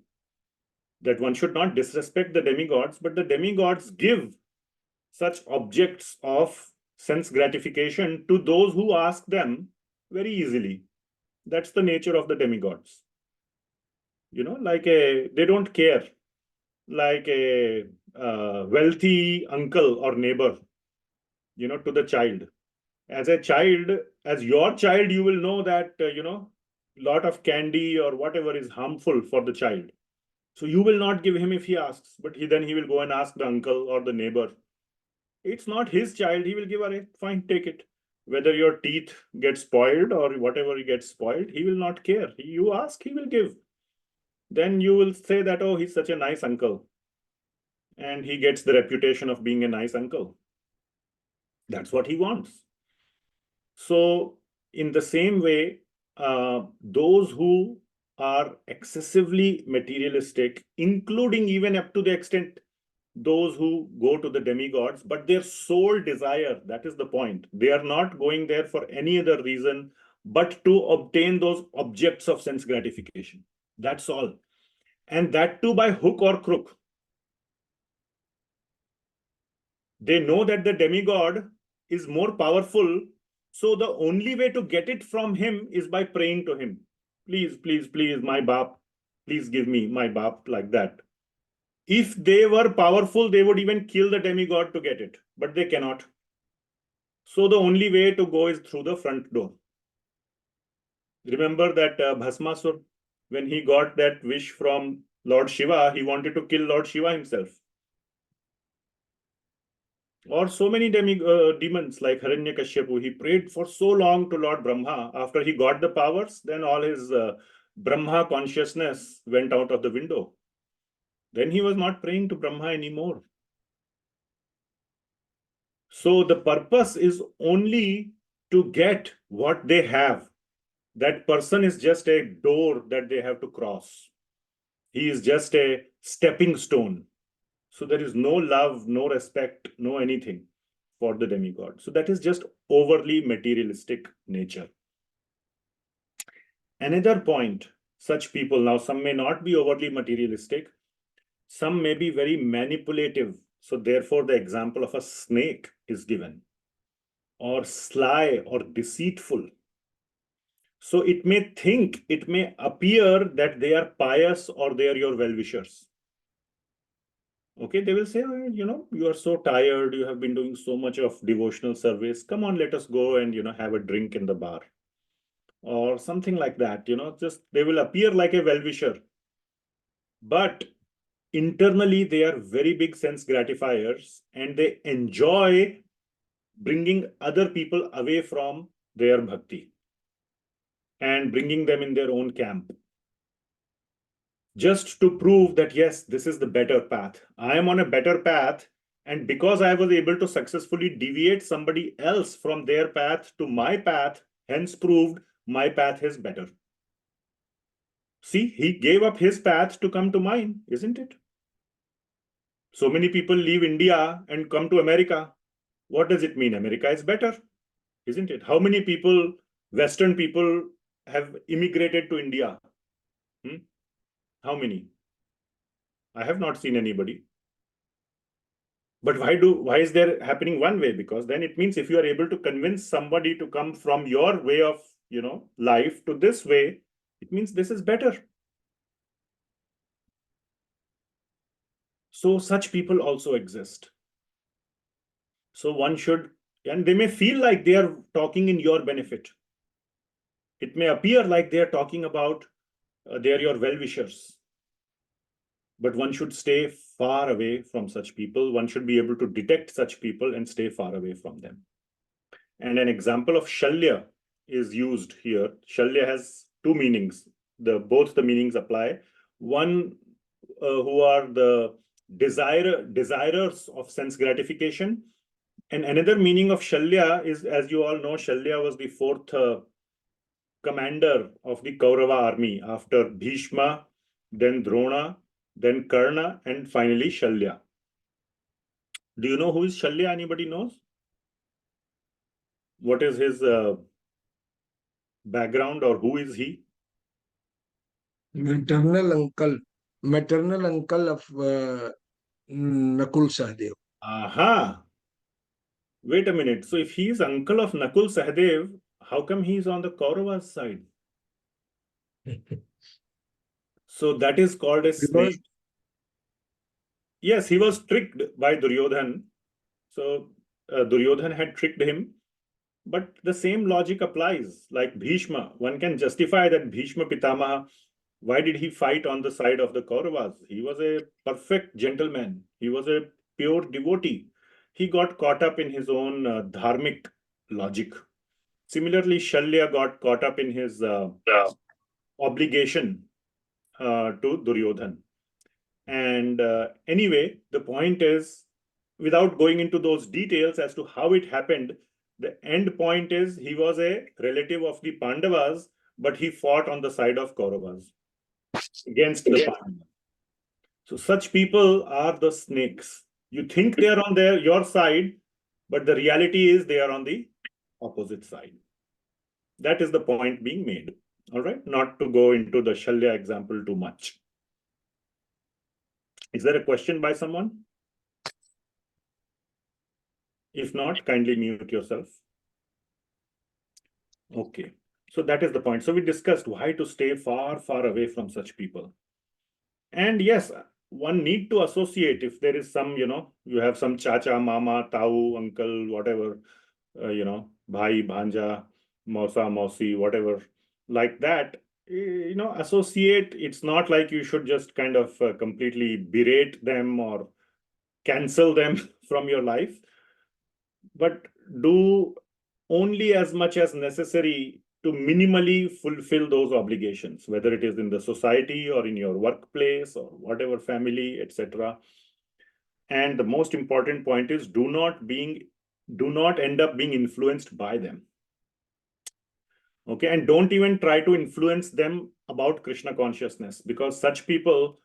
That one should not disrespect the demigods, but the demigods give such objects of sense gratification to those who ask them very easily. That's the nature of the demigods. They don't care, like a wealthy uncle or neighbor, to the child. As a child, as your child, you will know that, lot of candy or whatever is harmful for the child. So you will not give him if he asks, but then he will go and ask the uncle or the neighbor. It's not his child. He will give, fine, take it. Whether your teeth get spoiled or whatever gets spoiled, he will not care. You ask, he will give. Then you will say that, oh, he's such a nice uncle. And he gets the reputation of being a nice uncle. That's what he wants. So in the same way, those who are excessively materialistic, including even up to the extent those who go to the demigods, but their sole desire, that is the point. They are not going there for any other reason but to obtain those objects of sense gratification. That's all. And that too by hook or crook. They know that the demigod is more powerful, so the only way to get it from him is by praying to him. Please, please, please, my Bap, please give me my Bap, like that. If they were powerful, they would even kill the demigod to get it, but they cannot. So the only way to go is through the front door. Remember that Bhasmasur, when he got that wish from Lord Shiva, he wanted to kill Lord Shiva himself. Or so many demons like Hiranyakashipu, he prayed for so long to Lord Brahma. After he got the powers, then all his Brahma consciousness went out of the window. Then he was not praying to Brahma anymore. So the purpose is only to get what they have. That person is just a door that they have to cross. He is just a stepping stone. So there is no love, no respect, no anything for the demigod. So that is just overly materialistic nature. Another point, such people, now some may not be overly materialistic, some may be very manipulative. So therefore the example of a snake is given, or sly or deceitful. So it may appear that they are pious or they are your well-wishers. Okay, they will say, oh, you are so tired, you have been doing so much of devotional service. Come on, let us go and, have a drink in the bar. Or something like that, just they will appear like a well-wisher. But internally, they are very big sense gratifiers and they enjoy bringing other people away from their bhakti and bringing them in their own camp. Just to prove that, yes, this is the better path. I am on a better path. And because I was able to successfully deviate somebody else from their path to my path, hence proved my path is better. See, he gave up his path to come to mine, isn't it? So many people leave India and come to America. What does it mean? America is better, isn't it? How many people, Western people, have immigrated to India? How many? I have not seen anybody. But why is there happening one way? Because then it means if you are able to convince somebody to come from your way of, life to this way, it means this is better. So such people also exist. So one should, and they may feel like they are talking in your benefit. It may appear like they are talking about, they are your well-wishers. But one should stay far away from such people. One should be able to detect such people and stay far away from them. And an example of Shalya is used here. Shalya has two meanings. Both the meanings apply. One, who are the desirers of sense gratification. And another meaning of Shalya is, as you all know, Shalya was the fourth commander of the Kaurava army after Bhishma, then Drona, then Karna, and finally Shalya. Do you know who is Shalya? Anybody knows? What is his background, or who is he? Maternal uncle of Nakul Sahdev. Aha! Wait a minute. So if he is uncle of Nakul Sahdev, how come he is on the Kaurava's side? So that is called a snake. Yes, he was tricked by Duryodhan. So Duryodhan had tricked him. But the same logic applies. Like Bhishma, one can justify that Bhishma Pitamaha, why did he fight on the side of the Kauravas? He was a perfect gentleman. He was a pure devotee. He got caught up in his own dharmic logic. Similarly, Shalya got caught up in his obligation to Duryodhan. And anyway, the point is, without going into those details as to how it happened, the end point is he was a relative of the Pandavas, but he fought on the side of Kauravas against the Pandavas. So such people are the snakes. You think they are on your side, but the reality is they are on the opposite side. That is the point being made. All right, not to go into the Shalya example too much. Is there a question by someone? If not, kindly mute yourself. Okay, so that is the point. So we discussed why to stay far, far away from such people. And yes, one need to associate if there is some, you have some chacha, mama, tau, uncle, whatever, bhai, bhanja, mausa, mausi, whatever, like that, associate. It's not like you should just kind of completely berate them or cancel them from your life, but do only as much as necessary to minimally fulfill those obligations, whether it is in the society or in your workplace or whatever, family, etc. And the most important point is do not end up being influenced by them. Okay, and don't even try to influence them about Krishna consciousness, because such people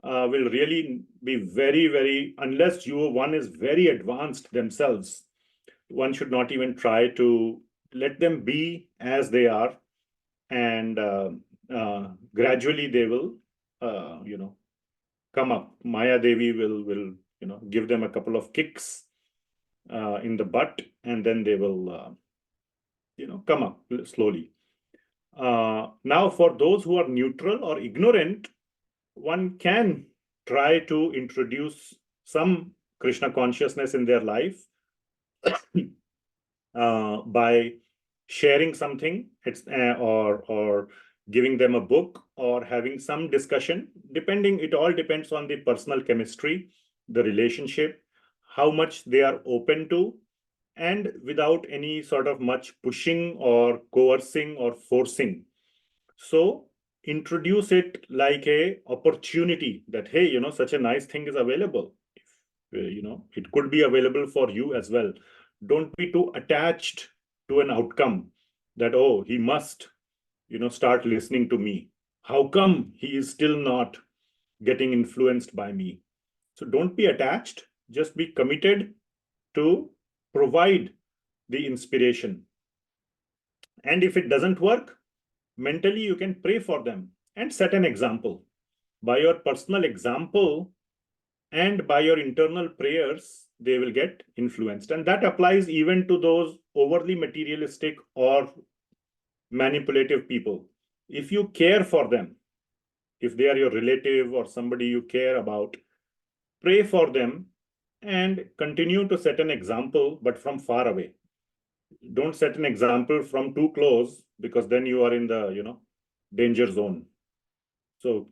will really be very, very, unless one is very advanced themselves, one should not even try to let them be as they are, and gradually they will, come up. Maya Devi will give them a couple of kicks in the butt, and then they will, come up slowly. Now, for those who are neutral or ignorant, one can try to introduce some Krishna consciousness in their life by sharing something, or giving them a book, or having some discussion, it all depends on the personal chemistry, the relationship, how much they are open to, and without any sort of much pushing or coercing or forcing. So introduce it like a opportunity that, hey, such a nice thing is available. It could be available for you as well. Don't be too attached to an outcome that, oh, he must, start listening to me. How come he is still not getting influenced by me? So don't be attached, just be committed to provide the inspiration. And if it doesn't work, mentally you can pray for them and set an example. By your personal example and by your internal prayers, they will get influenced. And that applies even to those overly materialistic or manipulative people. If you care for them, if they are your relative or somebody you care about, pray for them and continue to set an example, but from far away. Don't set an example from too close, because then you are in the danger zone. So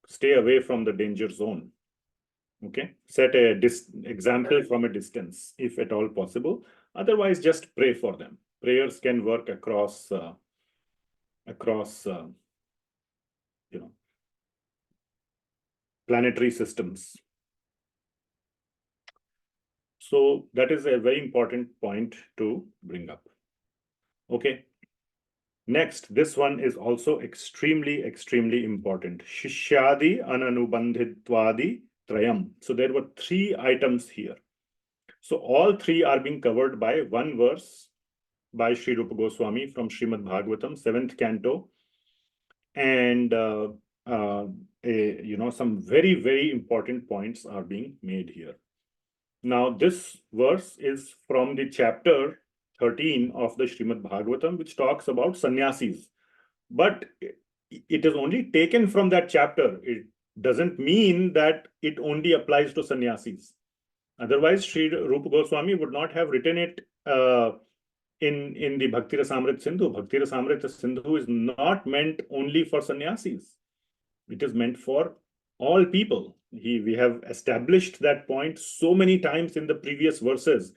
stay away from the danger zone. Okay, set a example from a distance if at all possible. Otherwise, just pray for them. Prayers can work across planetary systems. So that is a very important point to bring up. Okay. Next, this one is also extremely important. Shishyadi ananubandhitvadi trayam. So there were 3 items here. So all 3 are being covered by one verse by Śrī Rupa Goswami from Srimad Bhagavatam, 7th canto. And some very important points are being made here. Now, this verse is from the chapter 13 of the Srimad Bhagavatam, which talks about sannyasis. But it is only taken from that chapter. It doesn't mean that it only applies to sannyasis. Otherwise, Śrī Rupa Goswami would not have written it in the Bhakti-rasāmṛta-sindhu. Bhakti-rasāmṛta-sindhu is not meant only for sannyasis. It is meant for all people. We have established that point so many times in the previous verses.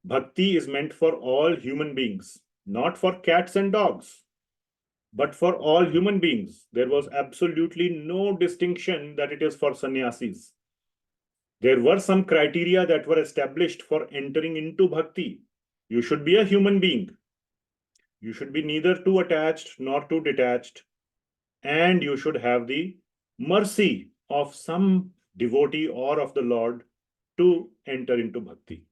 Bhakti is meant for all human beings, not for cats and dogs, but for all human beings. There was absolutely no distinction that it is for sannyasis. There were some criteria that were established for entering into bhakti. You should be a human being. You should be neither too attached nor too detached. And you should have the mercy of some devotee or of the Lord to enter into bhakti.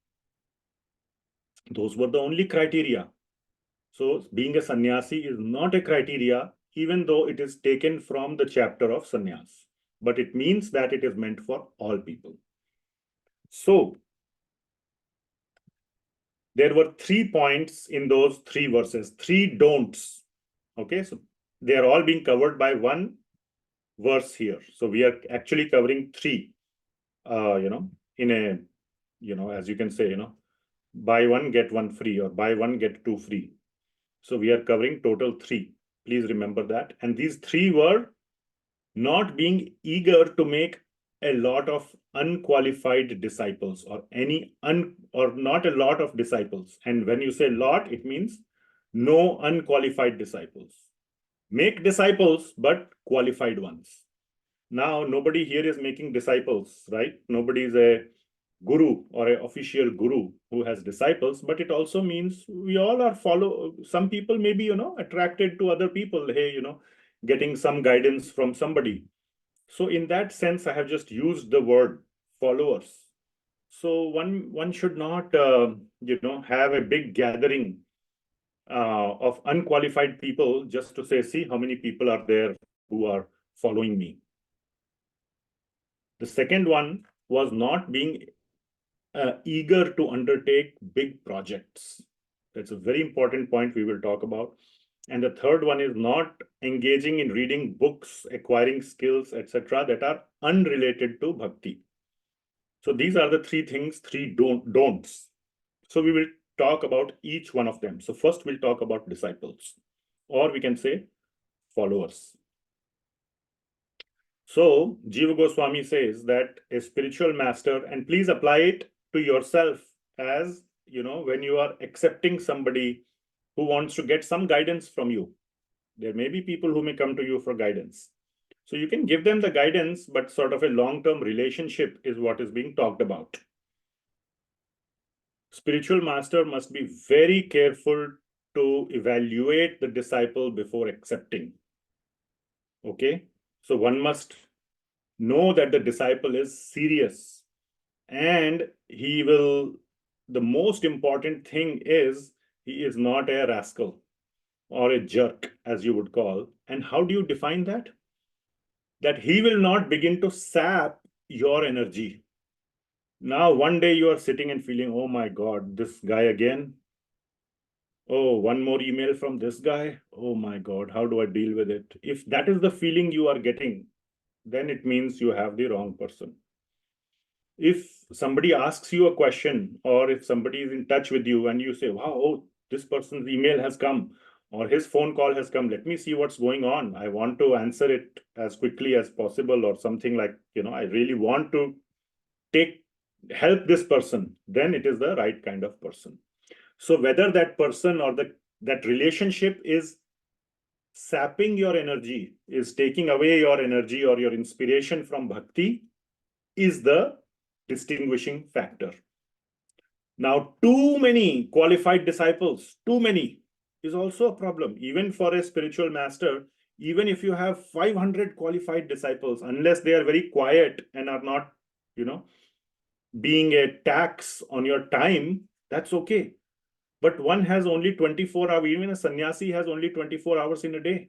Those were the only criteria. So being a sannyasi is not a criteria, even though it is taken from the chapter of sannyas. But it means that it is meant for all people. So there were 3 points in those 3 verses, 3 don'ts. Okay, so they are all being covered by one verse here. So we are actually covering 3, in a, as you can say, buy one, get one free, or buy one, get 2 free. So we are covering total 3. Please remember that. And these 3 were not being eager to make a lot of unqualified disciples, or not a lot of disciples. And when you say lot, it means no unqualified disciples. Make disciples, but qualified ones. Now, nobody here is making disciples, right? Nobody is a guru or an official guru who has disciples, but it also means we all are some people may be, attracted to other people. Hey, getting some guidance from somebody. So in that sense, I have just used the word followers. So one should not, have a big gathering of unqualified people just to say, see how many people are there who are following me. The second one was not being eager to undertake big projects. That's a very important point we will talk about. And the third one is not engaging in reading books, acquiring skills, etc., that are unrelated to bhakti. So these are the 3 things, 3 don'ts. So we will talk about each one of them. So first we'll talk about disciples, or we can say followers. So Jiva Goswami says that a spiritual master, and please apply it to yourself as, when you are accepting somebody who wants to get some guidance from you. There may be people who may come to you for guidance. So you can give them the guidance, but sort of a long-term relationship is what is being talked about. Spiritual master must be very careful to evaluate the disciple before accepting. Okay, so one must know that the disciple is serious, and the most important thing is he is not a rascal or a jerk, as you would call. And how do you define that? That he will not begin to sap your energy. Now, one day you are sitting and feeling, oh my God, this guy again. Oh, one more email from this guy. Oh my God, how do I deal with it? If that is the feeling you are getting, then it means you have the wrong person. If somebody asks you a question, or if somebody is in touch with you and you say, wow, oh, this person's email has come or his phone call has come, let me see what's going on. I want to answer it as quickly as possible, or something like, I really want to help this person, then it is the right kind of person. So whether that person or that relationship is sapping your energy, is taking away your energy or your inspiration from bhakti, is the distinguishing factor. Now, too many qualified disciples, too many, is also a problem. Even for a spiritual master, even if you have 500 qualified disciples, unless they are very quiet and are not, being a tax on your time, that's okay. But one has only 24 hours, even a sannyasi has only 24 hours in a day.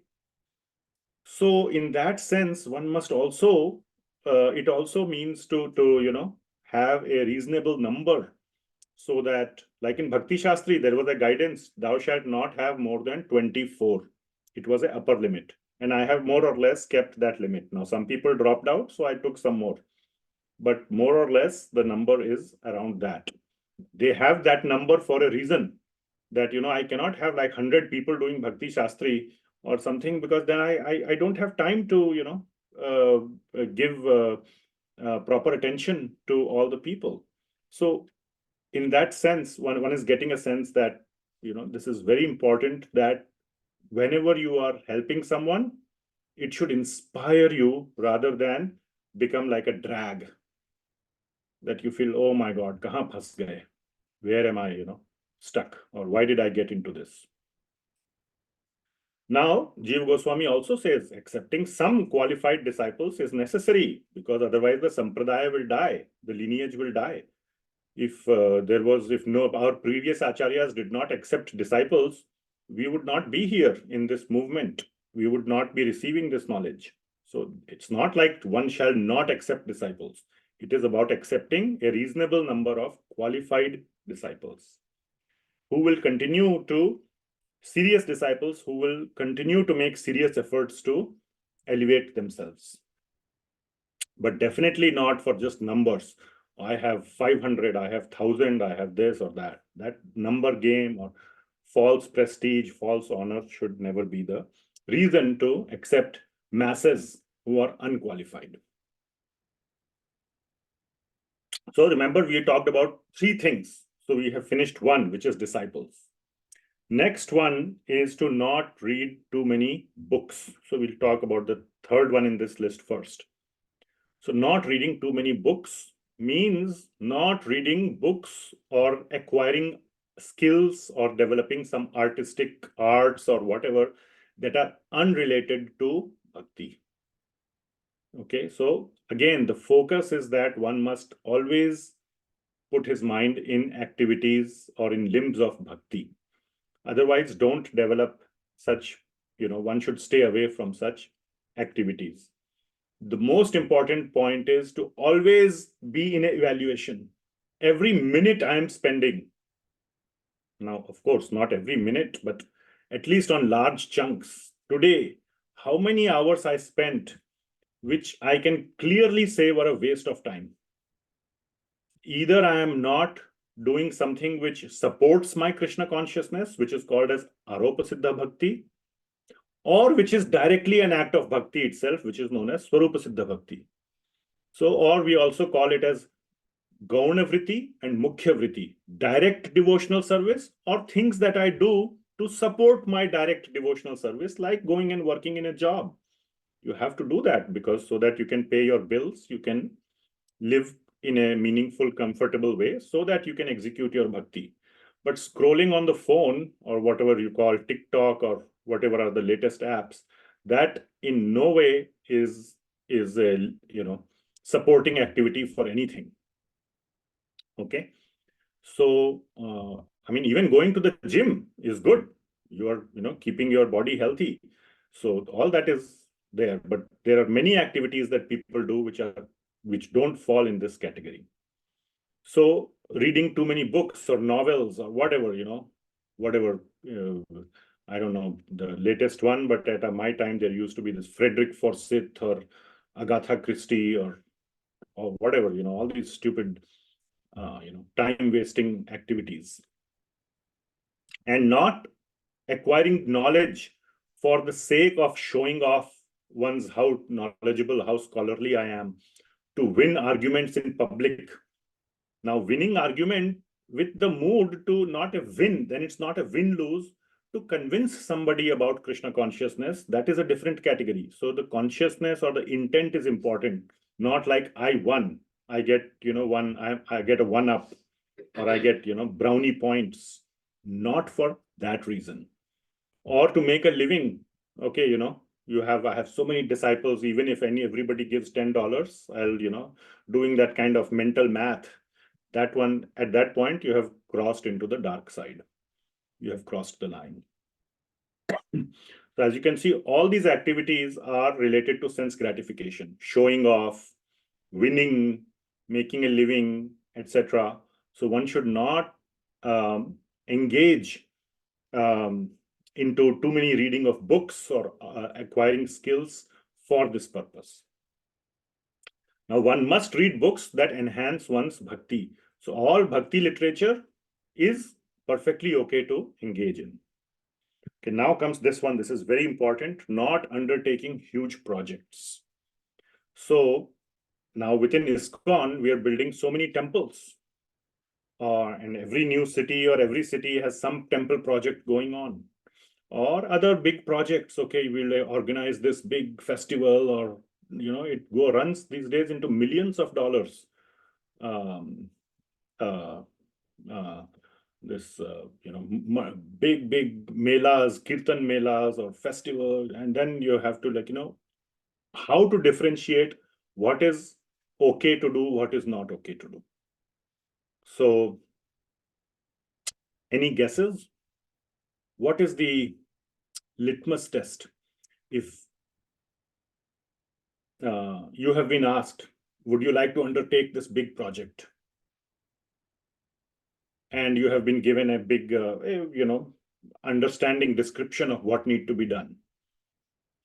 So in that sense, one must also, it also means to have a reasonable number, so that, like in Bhakti Shastri, there was a guidance, thou shalt not have more than 24. It was an upper limit. And I have more or less kept that limit. Now, some people dropped out, so I took some more. But more or less, the number is around that. They have that number for a reason, that, I cannot have like 100 people doing Bhakti Shastri or something, because then I don't have time to, give proper attention to all the people. So in that sense, one is getting a sense that, this is very important, that whenever you are helping someone, it should inspire you rather than become like a drag, that you feel, oh my God, kahan phas gaye? Where am I, stuck? Or why did I get into this? Now, Jiva Goswami also says accepting some qualified disciples is necessary, because otherwise the sampradaya will die, the lineage will die. If our previous acharyas did not accept disciples, we would not be here in this movement. We would not be receiving this knowledge. So it's not like one shall not accept disciples. It is about accepting a reasonable number of qualified disciples who will continue to, serious disciples who will continue to make serious efforts to elevate themselves. But definitely not for just numbers. I have 500, I have 1,000, I have this or that. That number game or false prestige, false honor should never be the reason to accept masses who are unqualified. So remember, we talked about 3 things. So we have finished 1, which is disciples. Next one is to not read too many books. So we'll talk about the 3rd one in this list first. So not reading too many books means not reading books or acquiring skills or developing some artistic arts or whatever that are unrelated to bhakti. Okay, so again, the focus is that one must always put his mind in activities or in limbs of bhakti. Otherwise, don't develop such, one should stay away from such activities. The most important point is to always be in evaluation. Every minute I am spending, now, of course, not every minute, but at least on large chunks. Today, how many hours I spent, which I can clearly say were a waste of time. Either I am not doing something which supports my Krishna consciousness, which is called as aropa-siddha bhakti, or which is directly an act of bhakti itself, which is known as swarupa-siddha bhakti. So, or we also call it as gauravam and mukhya-vritti, direct devotional service, or things that I do to support my direct devotional service, like going and working in a job. You have to do that because so that you can pay your bills, you can live in a meaningful, comfortable way, so that you can execute your bhakti. But scrolling on the phone or whatever you call TikTok or whatever are the latest apps, that in no way is a supporting activity for anything. Okay, so I mean, even going to the gym is good. You are keeping your body healthy, so all that is there. But there are many activities that people do which don't fall in this category. So reading too many books or novels or whatever, I don't know the latest one, but at my time there used to be this Frederick Forsyth or Agatha Christie or whatever, all these stupid, time-wasting activities, and not acquiring knowledge for the sake of showing off one's how knowledgeable, how scholarly I am, to win arguments in public. Now, winning argument with the mood to not a win, then it's not a win-lose. To convince somebody about Krishna consciousness, that is a different category. So the consciousness or the intent is important, not like I won, I get, I get a one up, or I get, brownie points, not for that reason. Or to make a living. Okay, I have so many disciples, even if everybody gives $10, I'll, doing that kind of mental math. That one, at that point, you have crossed into the dark side. You have crossed the line. So as you can see, all these activities are related to sense gratification, showing off, winning, making a living, etc. So one should not engage into too many reading of books or acquiring skills for this purpose. Now, one must read books that enhance one's bhakti. So all bhakti literature is perfectly okay to engage in. Okay, now comes this one. This is very important, not undertaking huge projects. So now within ISKCON, we are building so many temples. And every new city or every city has some temple project going on. Or other big projects. Okay, we'll organize this big festival, or it runs these days into millions of dollars. Big melas, kirtan melas or festival, and then you have to how to differentiate what is okay to do, what is not okay to do. So any guesses? What is the litmus test? If you have been asked, would you like to undertake this big project? And you have been given a big, understanding description of what needs to be done.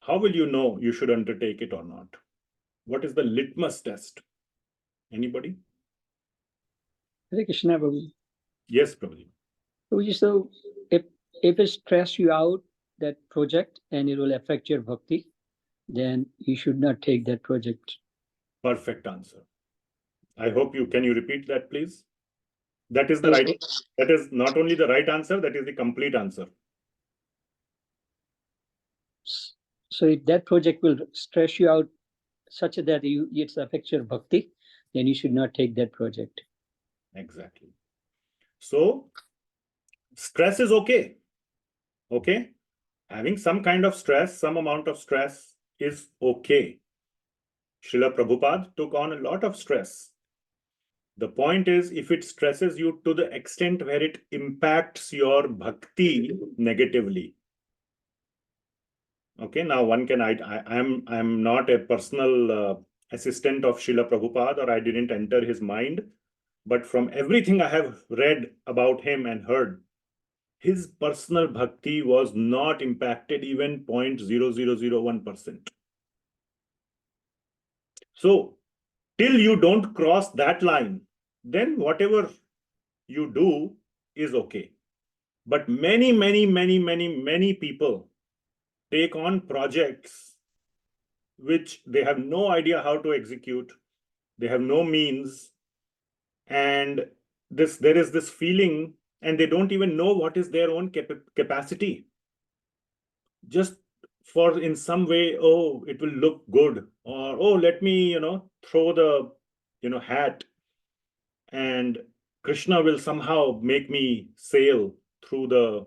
How will you know you should undertake it or not? What is the litmus test? Anybody? Hare Krishna, Prabhuji. Yes, Prabhuji. Prabhuji, so if it stress you out, that project, and it will affect your bhakti, then you should not take that project. Perfect answer. I hope can you repeat that, please? That is the right, that is not only the right answer, that is the complete answer. So if that project will stress you out such that it affects your bhakti, then you should not take that project. Exactly. So stress is okay. Okay. Having some kind of stress, some amount of stress is okay. Srila Prabhupada took on a lot of stress. The point is, if it stresses you to the extent where it impacts your bhakti negatively. Okay, now one can, I'm not a personal assistant of Srila Prabhupada, or I didn't enter his mind, but from everything I have read about him and heard, his personal bhakti was not impacted even 0.0001%. So till you don't cross that line, then whatever you do is okay. But many people take on projects which they have no idea how to execute. They have no means. And there is this feeling, and they don't even know what is their own capacity. Just for in some way, oh, it will look good, or oh, let me throw the hat, and Krishna will somehow make me sail through the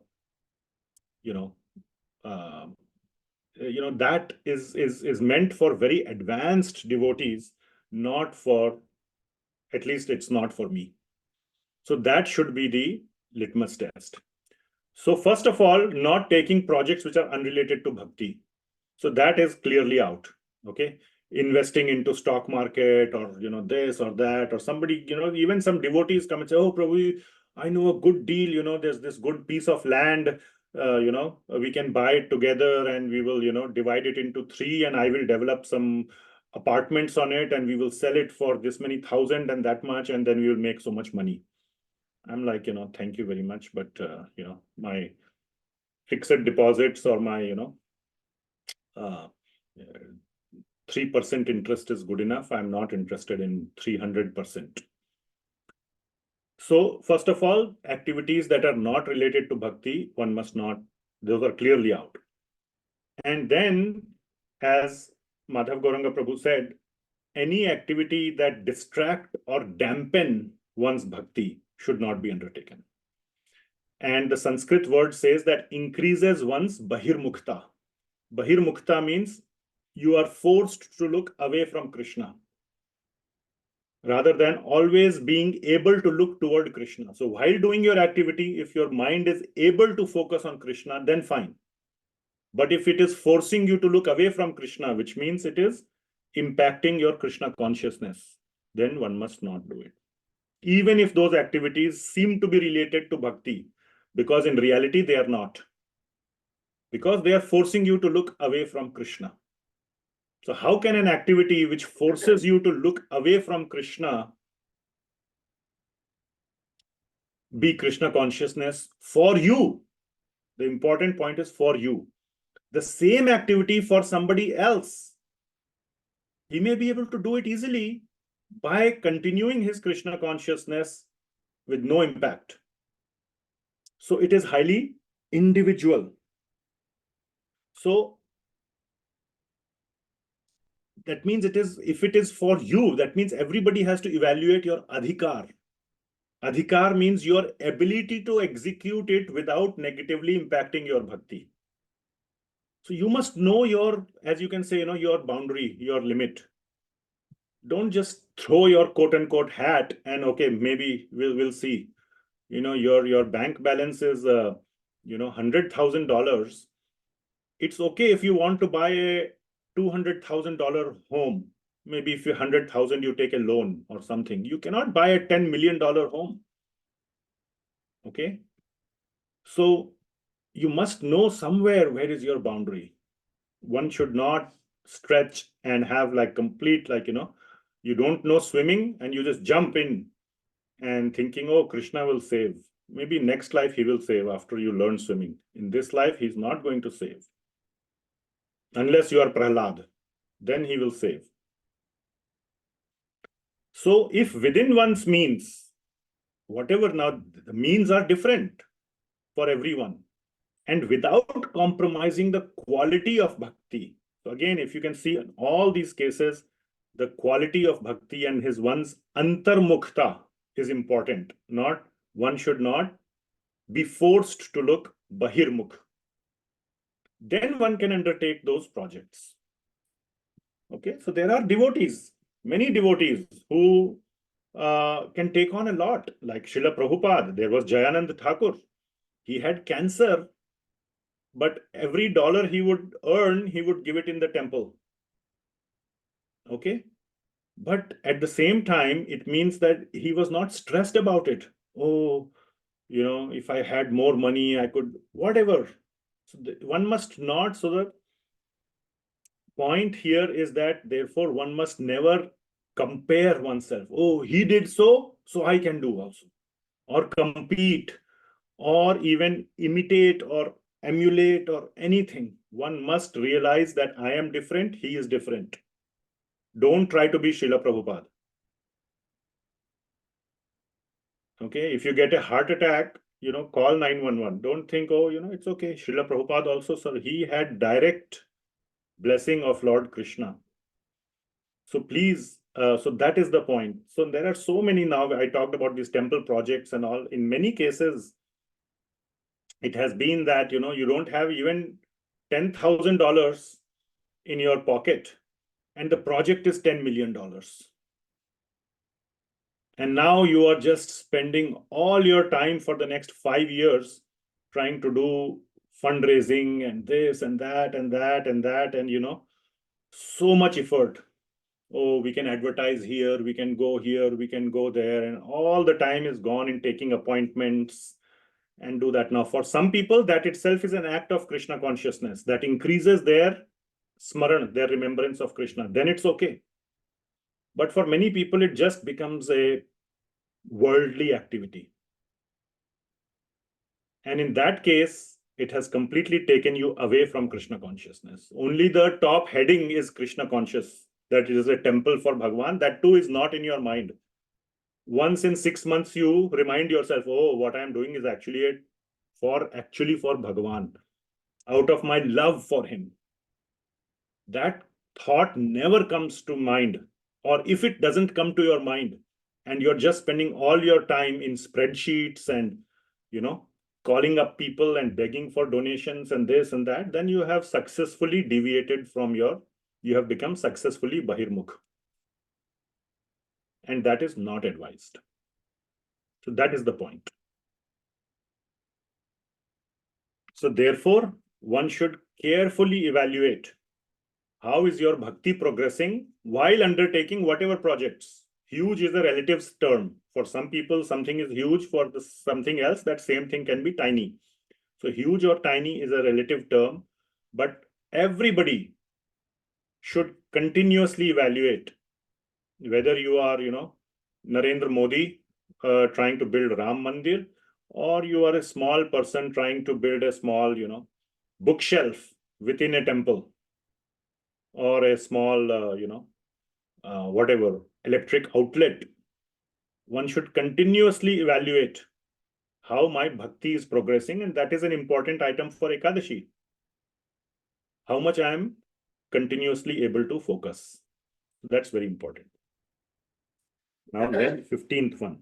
that is meant for very advanced devotees, not for, at least it's not for me. So that should be the litmus test. So first of all, not taking projects which are unrelated to bhakti. So that is clearly out. Okay. Investing into stock market or, this or that, or somebody, even some devotees come and say, oh, Prabhu, I know a good deal, there's this good piece of land, we can buy it together and we will, divide it into 3 and I will develop some apartments on it and we will sell it for this many thousand and that much and then we will make so much money. I'm like, thank you very much, but, my fixed deposits or my, 3% interest is good enough. I'm not interested in 300%. So first of all, activities that are not related to bhakti, one must not, those are clearly out. And then, as Madhav Gauranga Prabhu said, any activity that distract or dampen one's bhakti should not be undertaken. And the Sanskrit word says that increases one's bahirmukta. Bahirmukta means you are forced to look away from Krishna, rather than always being able to look toward Krishna. So while doing your activity, if your mind is able to focus on Krishna, then fine. But if it is forcing you to look away from Krishna, which means it is impacting your Krishna consciousness, then one must not do it. Even if those activities seem to be related to bhakti, because in reality they are not. Because they are forcing you to look away from Krishna. So how can an activity which forces you to look away from Krishna be Krishna consciousness for you? The important point is for you. The same activity for somebody else, he may be able to do it easily by continuing his Krishna consciousness with no impact. So it is highly individual. So that means if it is for you, that means everybody has to evaluate your adhikar. Adhikar means your ability to execute it without negatively impacting your bhakti. So you must know your, as you can say, your boundary, your limit. Don't just throw your quote unquote hat and okay, maybe we'll see. Your bank balance is $100,000. It's okay if you want to buy a $200,000 home. Maybe if you're 100,000, you take a loan or something. You cannot buy a $10 million home. Okay. So you must know somewhere where is your boundary. One should not stretch and have like complete, you don't know swimming and you just jump in and thinking, oh, Krishna will save. Maybe next life he will save after you learn swimming. In this life, he's not going to save. Unless you are Prahlad, then he will save. So if within one's means, whatever, now the means are different for everyone, and without compromising the quality of bhakti. So again, if you can see in all these cases, the quality of bhakti and one's antarmukta is important. One should not be forced to look bahirmukh. Then one can undertake those projects. Okay, so there are devotees, many devotees who can take on a lot, like Srila Prabhupada. There was Jayanand Thakur. He had cancer, but every dollar he would earn, he would give it in the temple. Okay, but at the same time, it means that he was not stressed about it. Oh, if I had more money, I could, whatever. So one must not, so the point here is that therefore one must never compare oneself. Oh, he did so I can do also. Or compete, or even imitate or emulate or anything. One must realize that I am different, he is different. Don't try to be Srila Prabhupada. Okay, if you get a heart attack, call 911. Don't think, oh, it's okay. Srila Prabhupada also, sir, he had direct blessing of Lord Krishna. So please, so that is the point. So there are so many now, I talked about these temple projects and all. In many cases, it has been that, you don't have even $10,000 in your pocket and the project is $10 million. And now you are just spending all your time for the next 5 years trying to do fundraising and this and that and that and that, and so much effort. Oh, we can advertise here, we can go here, we can go there, and all the time is gone in taking appointments and do that. Now, for some people, that itself is an act of Krishna consciousness that increases their smaran, their remembrance of Krishna. Then it's okay. But for many people, it just becomes a worldly activity. And in that case, it has completely taken you away from Krishna consciousness. Only the top heading is Krishna conscious. That is a temple for Bhagwan. That too is not in your mind. Once in 6 months, you remind yourself, oh, what I am doing is actually for Bhagwan, out of my love for him. That thought never comes to mind. Or if it doesn't come to your mind, and you're just spending all your time in spreadsheets and, calling up people and begging for donations and this and that, then you have successfully deviated from you have become successfully bahirmukh. And that is not advised. So that is the point. So therefore, one should carefully evaluate how is your bhakti progressing while undertaking whatever projects. Huge is a relative term. For some people, something is huge. For something else, that same thing can be tiny. So huge or tiny is a relative term, but everybody should continuously evaluate whether you are, Narendra Modi trying to build Ram Mandir, or you are a small person trying to build a small, bookshelf within a temple, or a small, whatever, electric outlet. One should continuously evaluate how my bhakti is progressing, and that is an important item for Ekadashi. How much I am continuously able to focus. That's very important. Now the 15th one.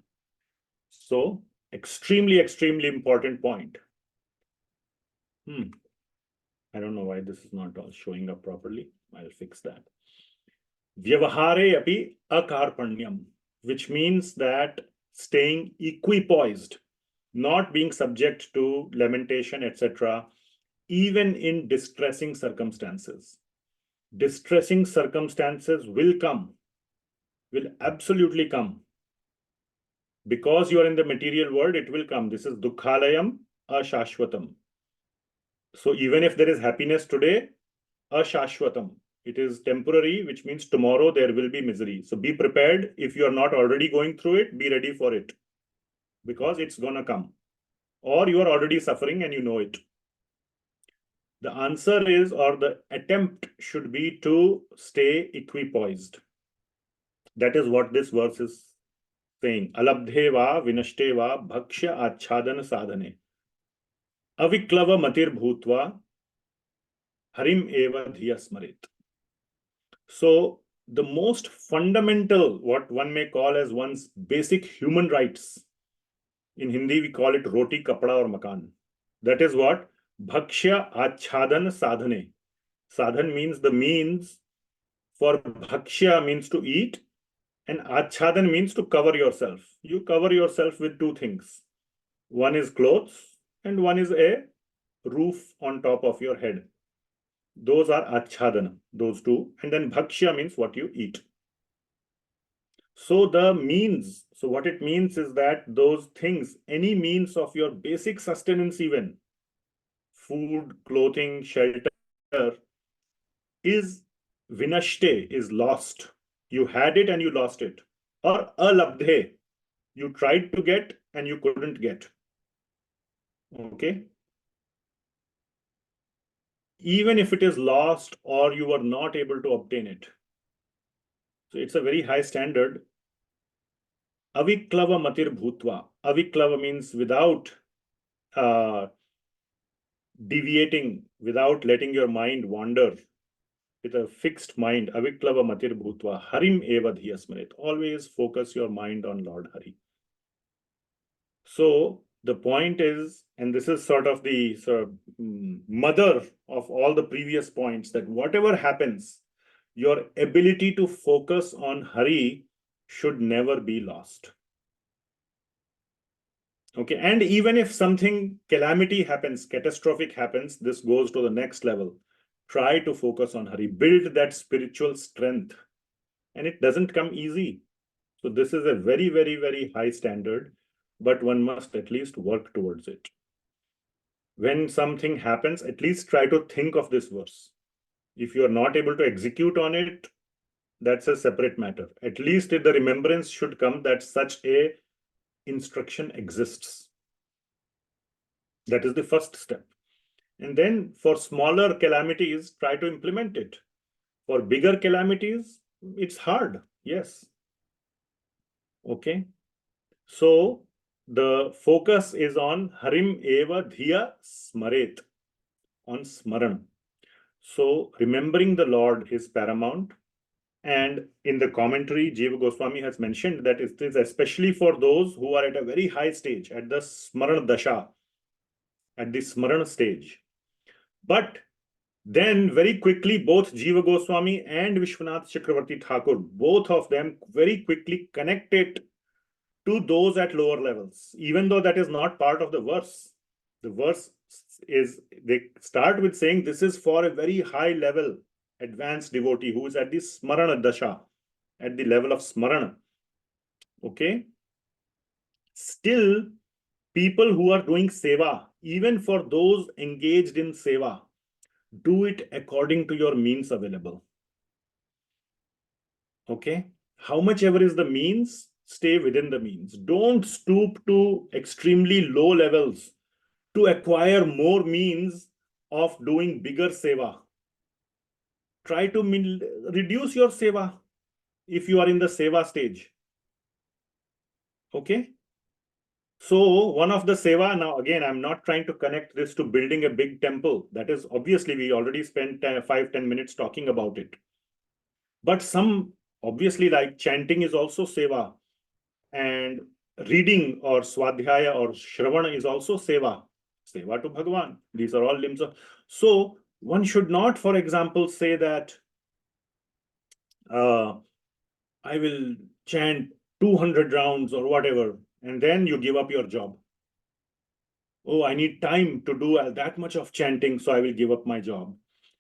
So extremely, extremely important point. I don't know why this is not all showing up properly. I'll fix that. Vyavahare'py akarpanyam, which means that staying equipoised, not being subject to lamentation, etc., even in distressing circumstances. Distressing circumstances will come, will absolutely come. Because you are in the material world, it will come. This is dukkhalayam ashashvatam. So even if there is happiness today, ashashvatam, it is temporary, which means tomorrow there will be misery. So be prepared. If you are not already going through it, be ready for it, because it's gonna come. Or you are already suffering and you know it. The answer is, or the attempt should be, to stay equipoised. That is what this verse is saying. Alabdhe va vinashte va bhakshya achhadan sadhane aviklava matir bhutva harim eva dhiya smarit. So the most fundamental, what one may call as one's basic human rights, in Hindi we call it roti, kapda or makan. That is what bhakshya achhadan sadhane. Sadhan means the means. For bhakshya means to eat, and achhadan means to cover yourself. You cover yourself with two things. One is clothes and one is a roof on top of your head. Those are achhadana, those two. And then bhakshya means what you eat. So the means, so what it means is that those things, any means of your basic sustenance, even food, clothing, shelter, is vinashte, is lost. You had it and you lost it. Or alabdhe, you tried to get and you couldn't get. Okay. Even if it is lost or you were not able to obtain it. So it's a very high standard. Aviklava matir bhutva. Aviklava means without deviating, without letting your mind wander, with a fixed mind. Aviklava matir bhutva harim eva dhiya smarit. Always focus your mind on Lord Hari. So the point is, and this is sort of the mother of all the previous points, that whatever happens, your ability to focus on Hari should never be lost. Okay, and even if something calamity happens, catastrophic happens, this goes to the next level. Try to focus on Hari, build that spiritual strength, and it doesn't come easy. So this is a very, very, very high standard, but one must at least work towards it. When something happens, at least try to think of this verse. If you are not able to execute on it, that's a separate matter. At least the remembrance should come that such a instruction exists. That is the first step. And then for smaller calamities, try to implement it. For bigger calamities, it's hard. Yes. Okay. So the focus is on Harim Eva Dhiya Smaret, on Smaran. So remembering the Lord is paramount. And in the commentary, Jiva Goswami has mentioned that it is especially for those who are at a very high stage, at the Smaran Dasha, at the Smaran stage. But then very quickly, both Jiva Goswami and Vishwanath Chakravarti Thakur, both of them very quickly connect it to those at lower levels, even though that is not part of the verse. The verse is, they start with saying this is for a very high level advanced devotee who is at the Smarana Dasha, at the level of Smarana. Okay. Still, people who are doing seva, even for those engaged in seva, do it according to your means available. Okay. How much ever is the means, stay within the means. Don't stoop to extremely low levels to acquire more means of doing bigger seva. Try to reduce your seva if you are in the seva stage. Okay. So one of the seva, now again, I'm not trying to connect this to building a big temple. That is obviously, we already spent 5-10 minutes talking about it. But some, obviously, like chanting is also seva, and reading or swadhyaya or shravana is also seva. Seva to Bhagavan. These are all limbs of. So one should not, for example, say that I will chant 200 rounds or whatever, and then you give up your job. Oh, I need time to do that much of chanting, so I will give up my job.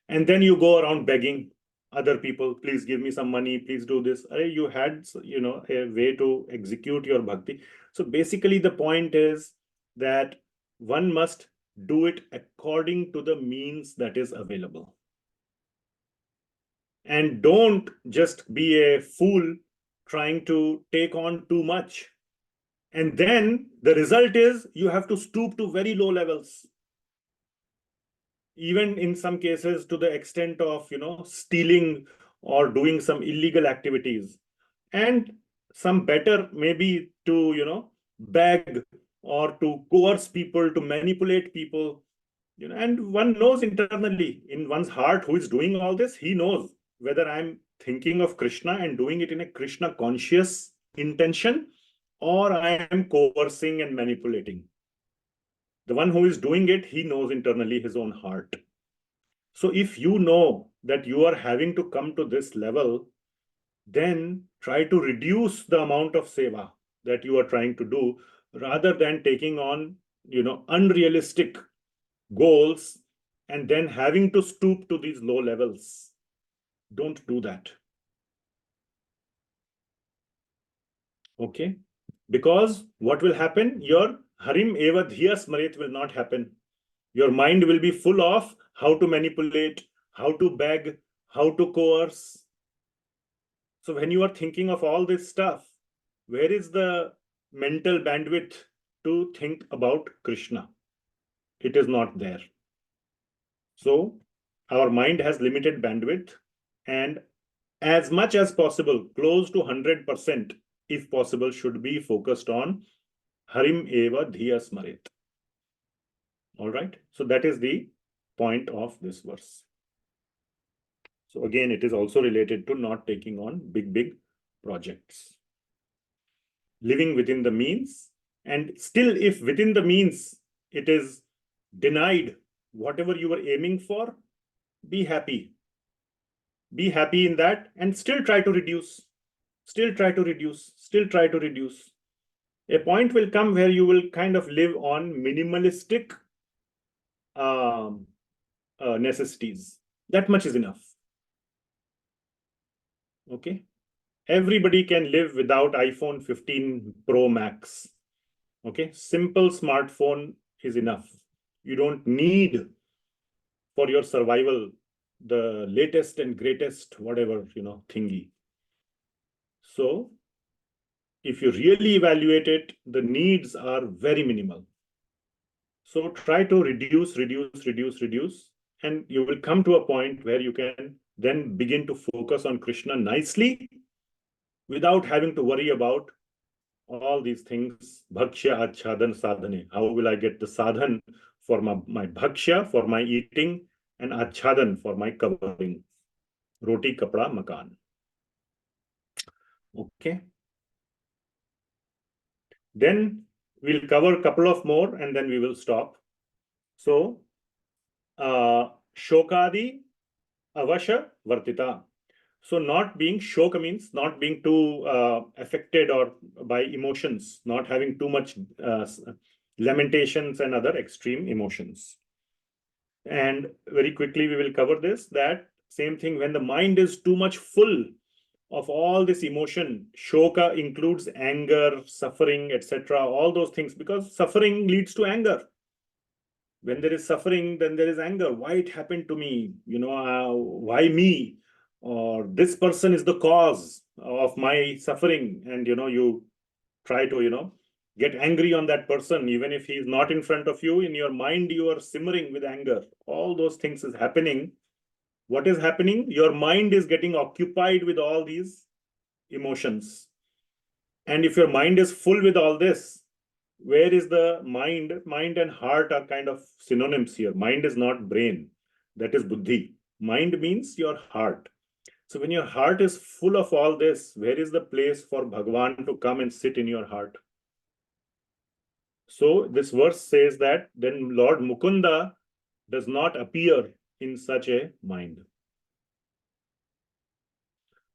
And then you go around begging other people, please give me some money, please do this. You had, a way to execute your bhakti. So basically the point is that one must do it according to the means that is available. And don't just be a fool trying to take on too much. And then the result is you have to stoop to very low levels. Even in some cases to the extent of, stealing or doing some illegal activities. And some better maybe to, beg or to coerce people, to manipulate people. And one knows internally in one's heart who is doing all this, he knows whether I'm thinking of Krishna and doing it in a Krishna conscious intention, or I am coercing and manipulating. The one who is doing it, he knows internally his own heart. So if you know that you are having to come to this level, then try to reduce the amount of seva that you are trying to do, rather than taking on, unrealistic goals and then having to stoop to these low levels. Don't do that. Okay. Because what will happen? Your Harim Eva Dhiya Smaret will not happen. Your mind will be full of how to manipulate, how to beg, how to coerce. So when you are thinking of all this stuff, where is the mental bandwidth to think about Krishna? It is not there. So our mind has limited bandwidth, and as much as possible, close to 100%, if possible, should be focused on Harim Eva Dhiya Smaret. All right. So that is the point of this verse. So again, it is also related to not taking on big projects. Living within the means And still, if within the means it is denied whatever you were aiming for, be happy. Be happy in that and still try to reduce. Still try to reduce. Still try to reduce. A point will come where you will kind of live on minimalistic necessities. That much is enough. Okay. Everybody can live without iPhone 15 Pro Max. Okay. Simple smartphone is enough. You don't need for your survival the latest and greatest whatever, thingy. So if you really evaluate it, the needs are very minimal. So try to reduce, and you will come to a point where you can then begin to focus on Krishna nicely without having to worry about all these things. Bhakshya, achhadan, sadhane. How will I get the sadhan for my bhakshya, for my eating, and achhadan for my covering? Roti, kapda, makan. Okay. Then we'll cover a couple of more and then we will stop. So, shokadi avashavartita. So not being shoka means not being too affected or by emotions, not having too much lamentations and other extreme emotions. And very quickly we will cover this, that same thing when the mind is too much full of all this emotion. Shoka includes anger, suffering, etc. All those things, because suffering leads to anger. When there is suffering, then there is anger. Why it happened to me? Why me? Or this person is the cause of my suffering. And, you try to, get angry on that person. Even if he is not in front of you, in your mind, you are simmering with anger. All those things is happening. What is happening? Your mind is getting occupied with all these emotions. And if your mind is full with all this, where is the mind? Mind and heart are kind of synonyms here. Mind is not brain. That is buddhi. Mind means your heart. So when your heart is full of all this, where is the place for Bhagavan to come and sit in your heart? So this verse says that then Lord Mukunda does not appear in such a mind.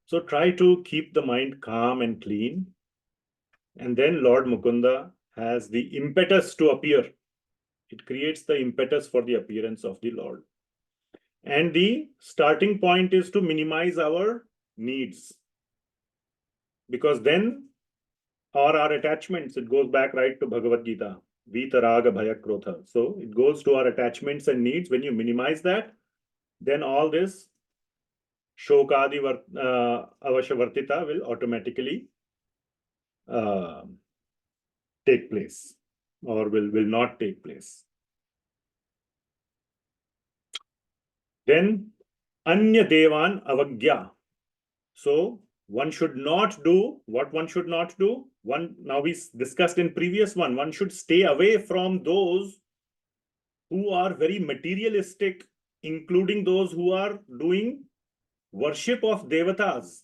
So try to keep the mind calm and clean. And then Lord Mukunda has the impetus to appear. It creates the impetus for the appearance of the Lord. And the starting point is to minimize our needs. Because then our attachments, it goes back right to Bhagavad Gita. Vitaraga bhaya krotha. So it goes to our attachments and needs. When you minimize that, then all this shokadi avashavartita will automatically take place, or will not take place. Then anya devan avagya. So one should not do what one should not do. Now we discussed in previous one should stay away from those who are very materialistic, including those who are doing worship of devatas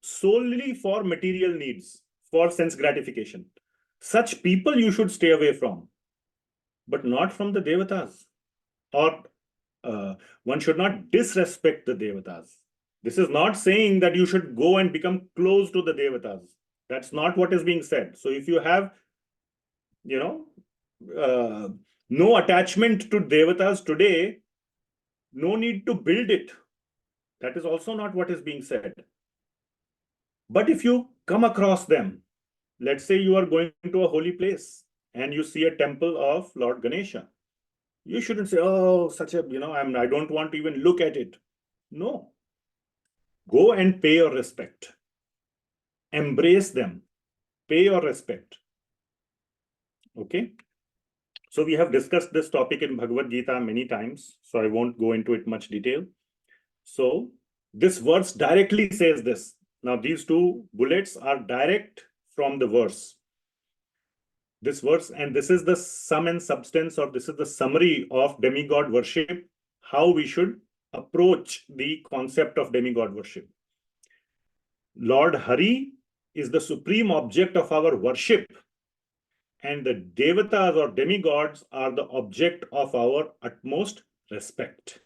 solely for material needs, for sense gratification. Such people you should stay away from, but not from the devatas. Or one should not disrespect the devatas. This is not saying that you should go and become close to the devatas. That's not what is being said. So if you have, no attachment to devatas today, no need to build it. That is also not what is being said. But if you come across them, let's say you are going to a holy place and you see a temple of Lord Ganesha, you shouldn't say, oh, such a, I don't want to even look at it. No. Go and pay your respect. Embrace them. Pay your respect. Okay. So we have discussed this topic in Bhagavad Gita many times, so I won't go into it much detail. So this verse directly says this. Now these two bullets are direct from the verse. This verse, and this is the sum and substance, or this is the summary of demigod worship, how we should approach the concept of demigod worship. Lord Hari is the supreme object of our worship, and the devatas or demigods are the object of our utmost respect.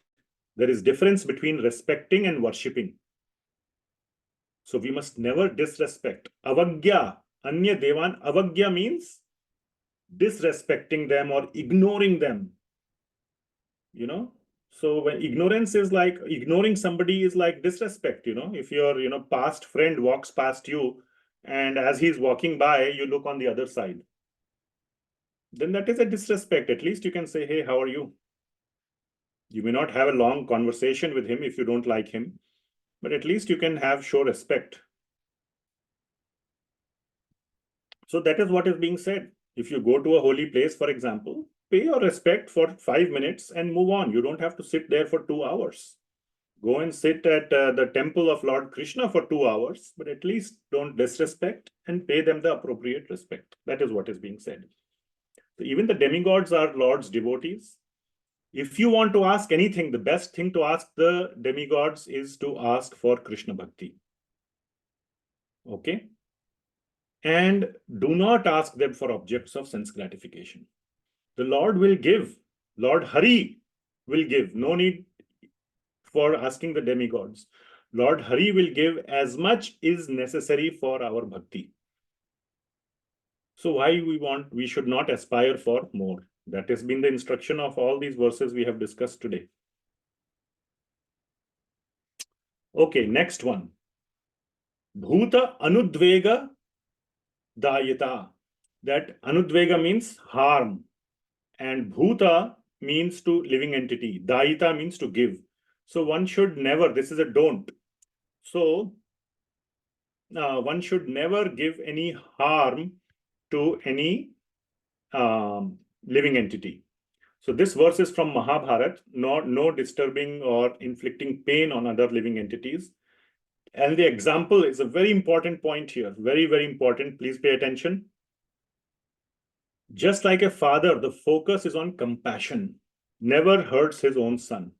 There is difference between respecting and worshipping. So we must never disrespect. Avagya, anya devan, avagya means disrespecting them or ignoring them. You know, so when ignorance is like, ignoring somebody is like disrespect, if your, past friend walks past you and as he's walking by, you look on the other side, then that is a disrespect. At least you can say, hey, how are you? You may not have a long conversation with him if you don't like him, but at least you can show respect. So that is what is being said. If you go to a holy place, for example, pay your respect for 5 minutes and move on. You don't have to sit there for 2 hours. Go and sit at the temple of Lord Krishna for 2 hours, but at least don't disrespect and pay them the appropriate respect. That is what is being said. So even the demigods are Lord's devotees. If you want to ask anything, the best thing to ask the demigods is to ask for Krishna Bhakti. Okay? And do not ask them for objects of sense gratification. The Lord will give. Lord Hari will give. No need for asking the demigods. Lord Hari will give as much is necessary for our bhakti. So why we should not aspire for more? That has been the instruction of all these verses we have discussed today. Okay, next one. Bhuta anudvega dayata. That anudvega means harm. And bhuta means to living entity. Dayita means to give. So one should never, this is a don't. So one should never give any harm to any living entity. So this verse is from Mahabharata. No disturbing or inflicting pain on other living entities. And the example is a very important point here. Very, very important. Please pay attention. Just like a father, the focus is on compassion. Never hurts his own son.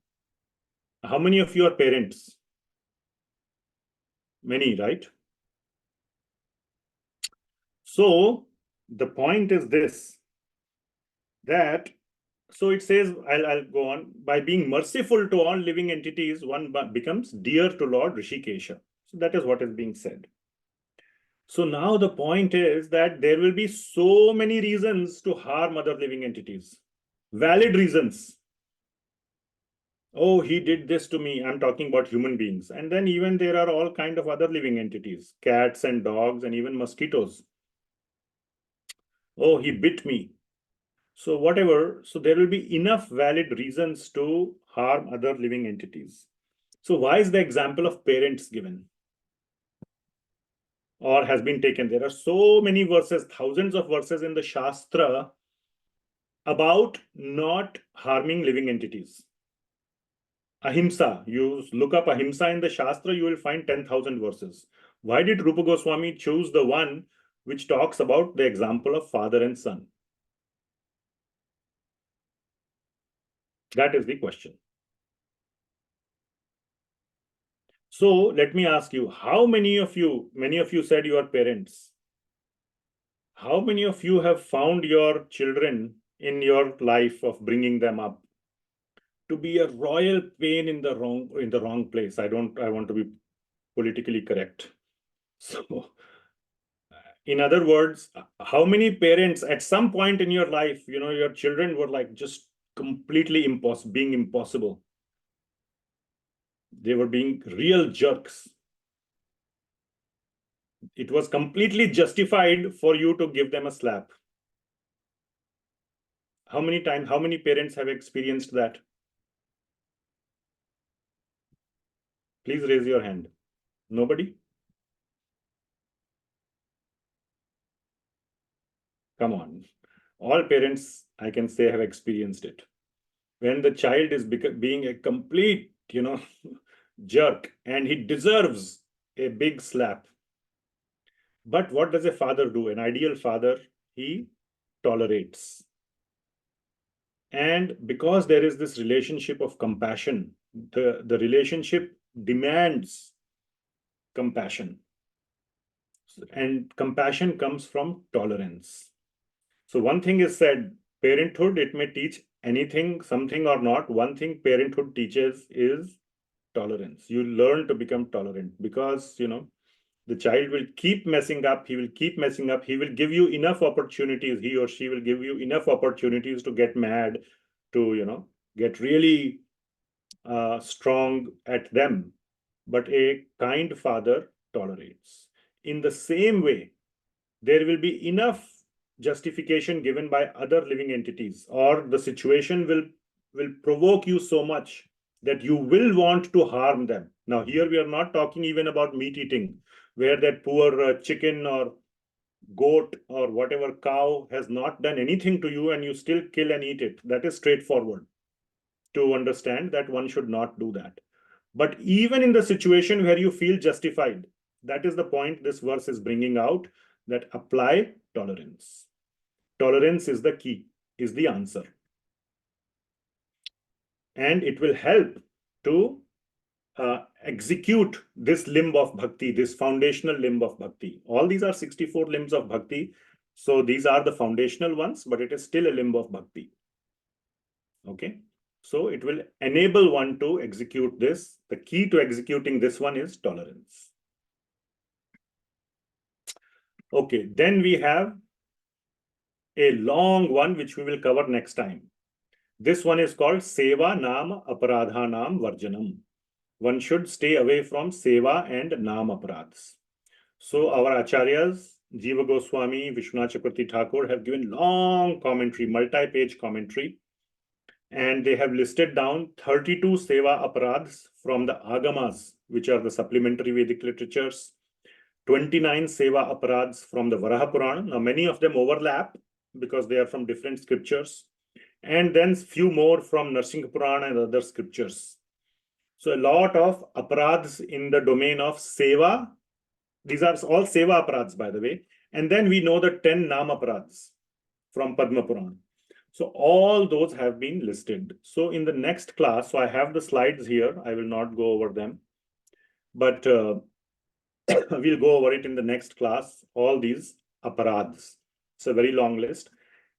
How many of you are parents? Many, right? So the point is this, that, so it says, I'll go on, by being merciful to all living entities, one becomes dear to Lord Rishikesha. So that is what is being said. So now the point is that there will be so many reasons to harm other living entities. Valid reasons. Oh, he did this to me. I'm talking about human beings. And then even there are all kinds of other living entities, cats and dogs and even mosquitoes. Oh, he bit me. So whatever, so there will be enough valid reasons to harm other living entities. So why is the example of parents given? Or has been taken? There are so many verses, thousands of verses in the Shastra about not harming living entities. Ahimsa, you look up Ahimsa in the Shastra, you will find 10,000 verses. Why did Rupa Goswami choose the one which talks about the example of father and son? That is the question. So let me ask you, how many of you said you are parents. How many of you have found your children in your life of bringing them up to be a royal pain in the wrong place? I want to be politically correct. So in other words, how many parents at some point in your life, your children were like just completely impossible. They were being real jerks. It was completely justified for you to give them a slap. How many parents have experienced that? Please raise your hand. Nobody? Come on. All parents, I can say, have experienced it. When the child is being a complete, jerk, and he deserves a big slap. But what does a father do? An ideal father, he tolerates. And because there is this relationship of compassion, the relationship demands compassion. And compassion comes from tolerance. So one thing is said, parenthood, it may teach anything, something or not. One thing parenthood teaches is tolerance. You learn to become tolerant because, the child will keep messing up. He will keep messing up. He will give you enough opportunities. He or she will give you enough opportunities to get mad, to, get really strong at them. But a kind father tolerates. In the same way, there will be enough justification given by other living entities, or the situation will provoke you so much that you will want to harm them. Now, here we are not talking even about meat eating, where that poor chicken or goat or whatever cow has not done anything to you and you still kill and eat it. That is straightforward to understand that one should not do that. But even in the situation where you feel justified, that is the point this verse is bringing out, that apply tolerance. Tolerance is the key, is the answer. And it will help to execute this limb of bhakti, this foundational limb of bhakti. All these are 64 limbs of bhakti. So these are the foundational ones, but it is still a limb of bhakti. Okay. So it will enable one to execute this. The key to executing this one is tolerance. Okay, then we have a long one which we will cover next time. This one is called Seva Nam Aparadhanam Varjanam. One should stay away from Seva and Nam Aparadhs. So our Acharyas, Jiva Goswami, Vishwanath Chakravarti Thakur have given long commentary, multi-page commentary, and they have listed down 32 Seva Aparadhs from the Agamas, which are the supplementary Vedic literatures, 29 Seva Aparadhs from the Varaha Purana. Now, many of them overlap because they are from different scriptures, and then few more from Narsingha Purana and other scriptures. So a lot of aparadhs in the domain of Seva. These are all Seva aparadhs, by the way. And then we know the 10 Nam aparadhs from Padma Purana. So all those have been listed. So in the next class, so I have the slides here. I will not go over them, but we'll go over it in the next class, all these aparadhs. It's a very long list.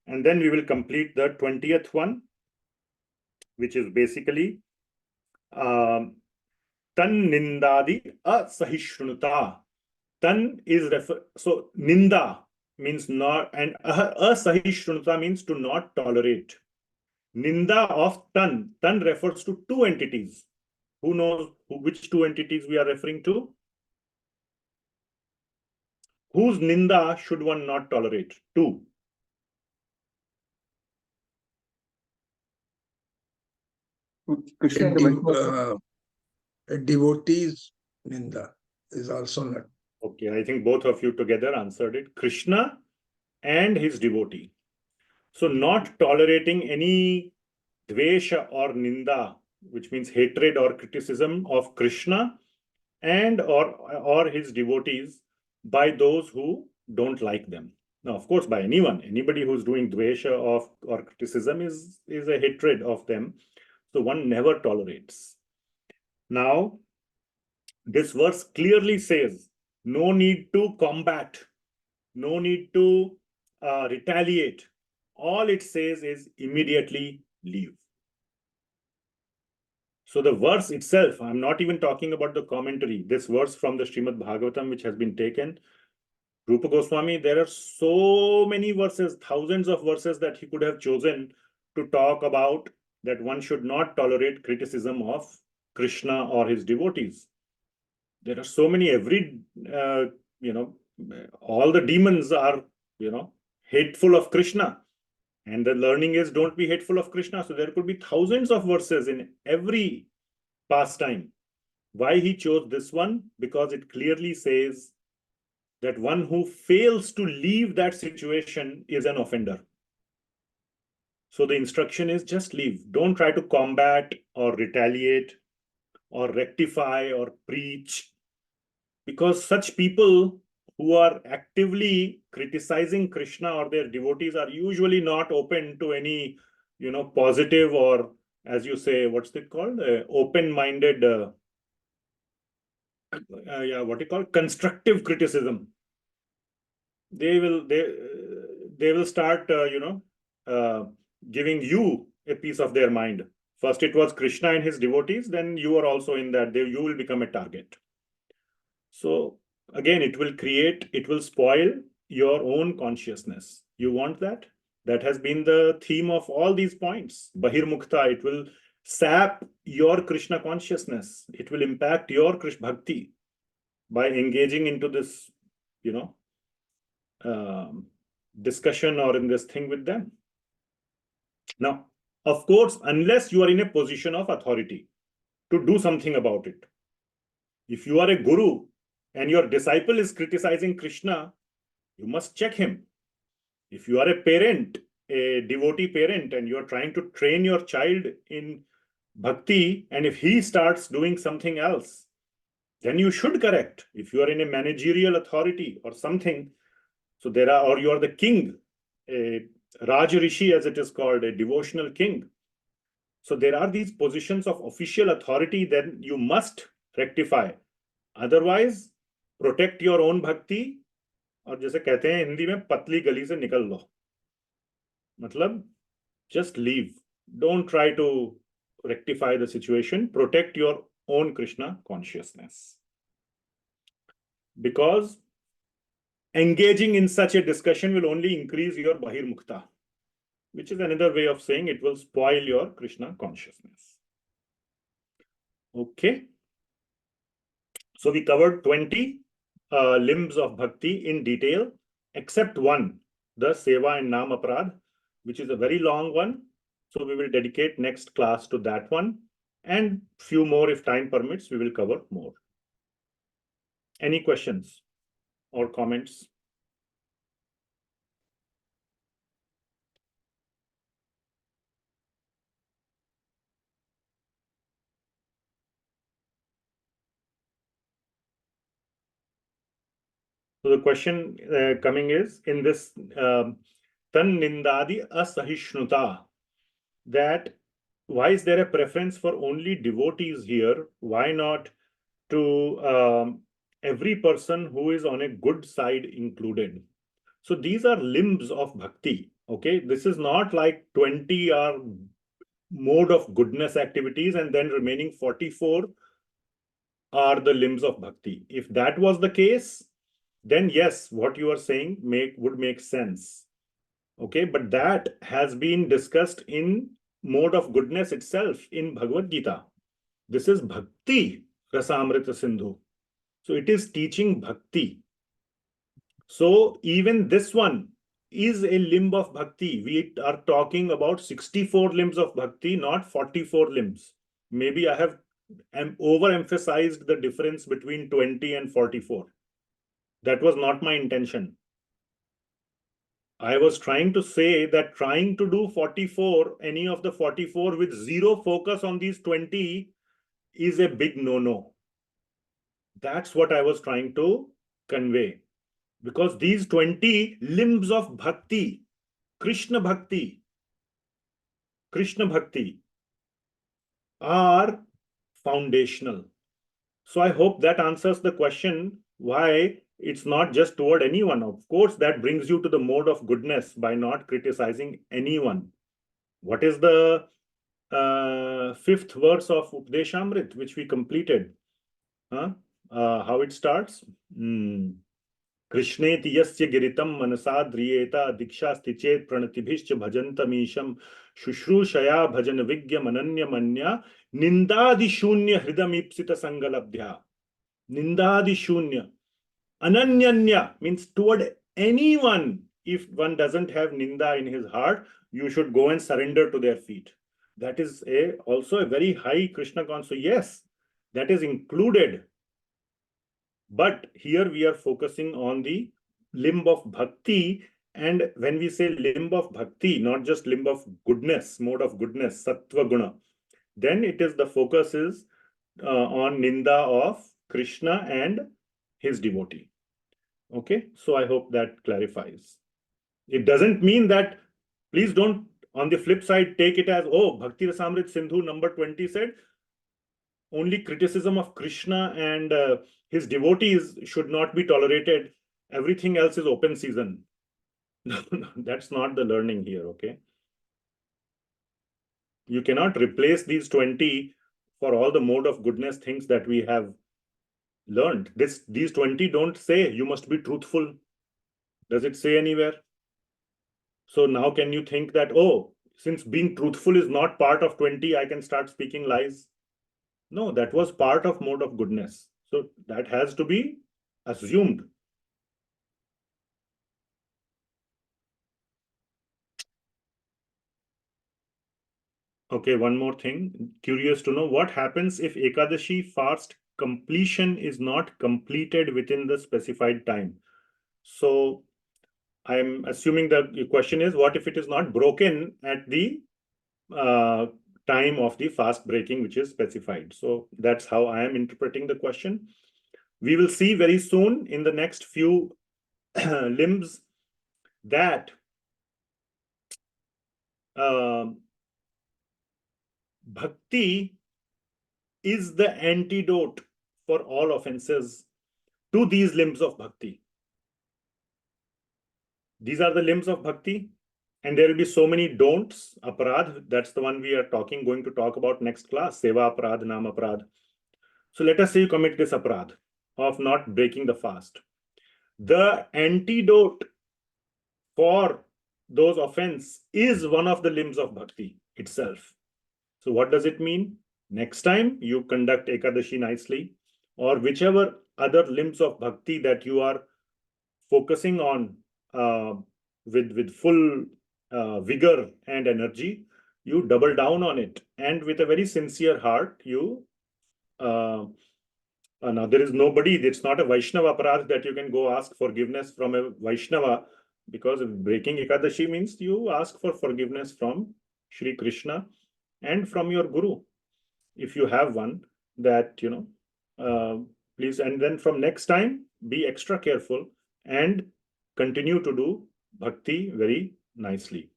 And then we will complete the 20th one, which is basically Tan Nindadi Asahishrunuta. Tan is so Ninda means not, and Asahishrunuta means to not tolerate. Ninda of Tan. Tan refers to two entities. Who knows which two entities we are referring to? Whose Ninda should one not tolerate? Two. A devotee's Ninda is also not. Okay, I think both of you together answered it. Krishna and his devotee. So not tolerating any dvesha or ninda, which means hatred or criticism of Krishna and or his devotees by those who don't like them. Now, of course, by anyone, anybody who's doing dvesha of or criticism is a hatred of them. So one never tolerates. Now, this verse clearly says no need to combat, no need to retaliate. All it says is immediately leave. So the verse itself, I'm not even talking about the commentary, this verse from the Srimad Bhagavatam, which has been taken, Rupa Goswami, there are so many verses, thousands of verses that he could have chosen to talk about that one should not tolerate criticism of Krishna or his devotees. There are so many, all the demons are, hateful of Krishna. And the learning is don't be hateful of Krishna. So there could be thousands of verses in every pastime. Why he chose this one? Because it clearly says that one who fails to leave that situation is an offender. So the instruction is just leave. Don't try to combat or retaliate or rectify or preach. Because such people who are actively criticizing Krishna or their devotees are usually not open to any, positive or, as you say, what's it called? Open-minded, constructive criticism. They they will start, giving you a piece of their mind. First it was Krishna and his devotees, then you are also in that, you will become a target. So again, it will spoil your own consciousness. You want that? That has been the theme of all these points. Bahirmukta, it will sap your Krishna consciousness. It will impact your Krishna bhakti by engaging into this, discussion or in this thing with them. Now, of course, unless you are in a position of authority to do something about it. If you are a guru and your disciple is criticizing Krishna, you must check him. If you are a parent, a devotee parent, and you are trying to train your child in bhakti, and if he starts doing something else, then you should correct. If you are in a managerial authority or something, so or you are the king, a Raj Rishi as it is called, a devotional king. So there are these positions of official authority, then you must rectify. Otherwise, protect your own bhakti. और जैसे कहते हैं हिंदी में, पतली गली से निकल लो. मतलब, just leave. Don't try to rectify the situation. Protect your own Krishna consciousness. Because engaging in such a discussion will only increase your bahirmukta, which is another way of saying it will spoil your Krishna consciousness. Okay. So we covered 20 limbs of bhakti in detail, except one, the seva and nam aprad, which is a very long one. So we will dedicate next class to that one, and few more, if time permits, we will cover more. Any questions or comments? So the question coming is, in this tan nindadi asahishnuta, that why is there a preference for only devotees here? Why not to every person who is on a good side included? So these are limbs of bhakti. Okay, this is not like 20 are mode of goodness activities and then remaining 44 are the limbs of bhakti. If that was the case, then yes, what you are saying would make sense. Okay, but that has been discussed in mode of goodness itself in Bhagavad Gita. This is Bhakti-rasāmṛta-sindhuḥ. So it is teaching bhakti. So even this one is a limb of bhakti. We are talking about 64 limbs of bhakti, not 44 limbs. Maybe I have overemphasized the difference between 20 and 44. That was not my intention. I was trying to say that trying to do 44, any of the 44 with zero focus on these 20 is a big no-no. That's what I was trying to convey. Because these 20 limbs of bhakti, Krishna bhakti, are foundational. So I hope that answers the question why it's not just toward anyone. Of course, that brings you to the mode of goodness by not criticizing anyone. What is the 5th verse of Updeshamrit, which we completed? How it starts? Krishneti yasya giritam manasa driyeta diksha stichet pranatibhishcha bhajantamisham shushrūshaya bhajan vigya mananya manya nindadi shunya hridamipsita sangalabdhya. Nindadi shunya. Ananyanya means toward anyone. If one doesn't have ninda in his heart, you should go and surrender to their feet. That is also a very high Krishna concept. So yes, that is included. But here we are focusing on the limb of bhakti. And when we say limb of bhakti, not just limb of goodness, mode of goodness, sattva guna, then it is the focus is on ninda of Krishna and his devotee. Okay, so I hope that clarifies. It doesn't mean that, please don't, on the flip side, take it as, oh, Bhakti-rasāmṛta-sindhuḥ number 20 said, only criticism of Krishna and his devotees should not be tolerated. Everything else is open season. No, that's not the learning here, okay? You cannot replace these 20 for all the mode of goodness things that we have learned. These 20 don't say you must be truthful. Does it say anywhere? So now can you think that, oh, since being truthful is not part of 20, I can start speaking lies? No, that was part of mode of goodness. So that has to be assumed. Okay, one more thing. Curious to know what happens if Ekadashi fast completion is not completed within the specified time. So I'm assuming that the question is, what if it is not broken at the time of the fast breaking, which is specified? So that's how I am interpreting the question. We will see very soon in the next few limbs that bhakti is the antidote for all offenses to these limbs of bhakti. These are the limbs of bhakti, and there will be so many don'ts. Aparadh, that's the one we are going to talk about next class. Seva aparadh, nam aparadh. So let us say you commit this aparadh of not breaking the fast. The antidote for those offense is one of the limbs of bhakti itself. So what does it mean? Next time you conduct Ekadashi nicely, or whichever other limbs of bhakti that you are focusing on with full vigor and energy, you double down on it, and with a very sincere heart, you now there is nobody, it's not a Vaishnava aparadh that you can go ask forgiveness from a Vaishnava, because breaking Ekadashi means you ask for forgiveness from Sri Krishna and from your Guru, if you have one, that, you know, please, and then from next time, be extra careful and continue to do bhakti very nicely.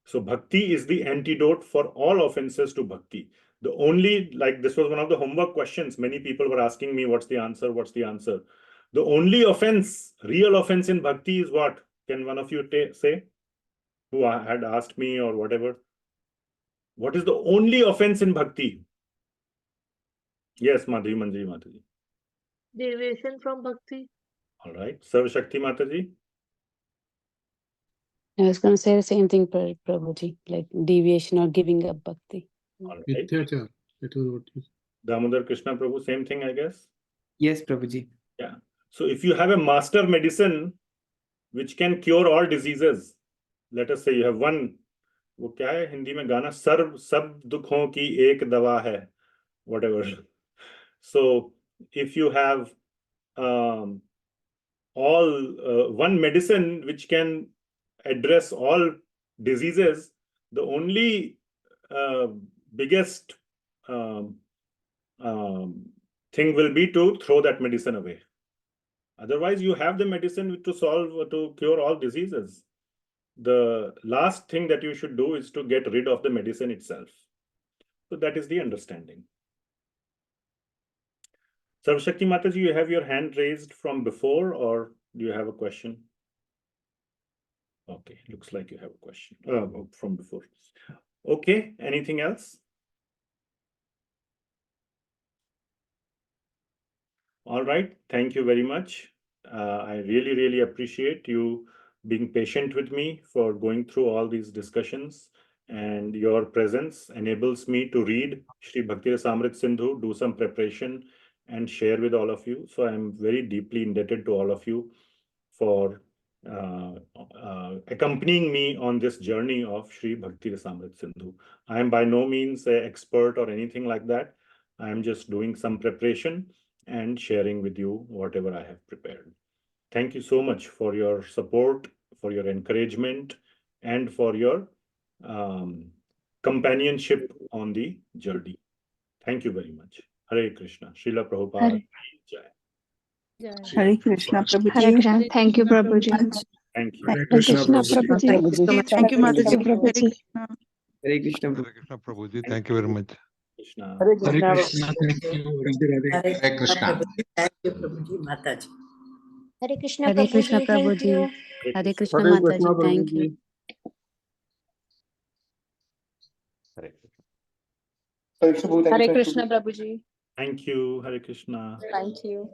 So bhakti is the antidote for all offenses to bhakti. The only, like this was one of the homework questions, many people were asking me, what's the answer? What's the answer? The only offense, real offense in bhakti is what? Can one of you say? Who had asked me or whatever? What is the only offense in bhakti? Yes, Madhuri Manjari Mataji. Deviation from bhakti. All right. Sarv Shakti Mataji. I was going to say the same thing, Prabhuji, like deviation or giving up bhakti. All right. Mityachar. That was what you said. Damodar Krishna Prabhu, same thing, I guess. Yes, Prabhuji. Yeah. So if you have a master medicine which can cure all diseases, let us say you have one, वो क्या है हिंदी में गाना, सर्व सब दुखों की एक दवा है, whatever. So if you have one medicine which can address all diseases, the only biggest thing will be to throw that medicine away. Otherwise, you have the medicine to cure all diseases. The last thing that you should do is to get rid of the medicine itself. So that is the understanding. Sarvashakti Mataji, you have your hand raised from before, or do you have a question? Okay, looks like you have a question from before. Okay, anything else? All right, thank you very much. I really, really appreciate you being patient with me for going through all these discussions, and your presence enables me to read Śrī Bhakti-rasāmṛta-sindhu, do some preparation and share with all of you. So I'm very deeply indebted to all of you for accompanying me on this journey of Śrī Bhakti-rasāmṛta-sindhu. I am by no means an expert or anything like that. I am just doing some preparation and sharing with you whatever I have prepared. Thank you so much for your support, for your encouragement, and for your companionship on the journey. Thank you very much. Hare Krishna. Srila Prabhupada. Jai. Hare Krishna, Prabhuji. Hare Krishna. Thank you, Prabhuji. Thank you. Hare Krishna, Prabhuji. Thank you, Mataji. Hare Prabhuji. Hare Krishna. Hare Krishna Prabhuji. Thank you very much. Krishna. Hare Krishna. Thank you. Radhe Radhe. Hare Krishna. Thank you, Prabhuji Mataji. Hare Krishna, Hare Krishna, Prabhuji. Thank Prabhuji. you. Hare Krishna Hare Krishna, Mataji. Thank you. Prabhuji. Hare Krishna. Hare Krishna, Prabhu. Thank you Hare so much. Krishna, Prabhuji. Thank you. Hare Krishna. Thank you.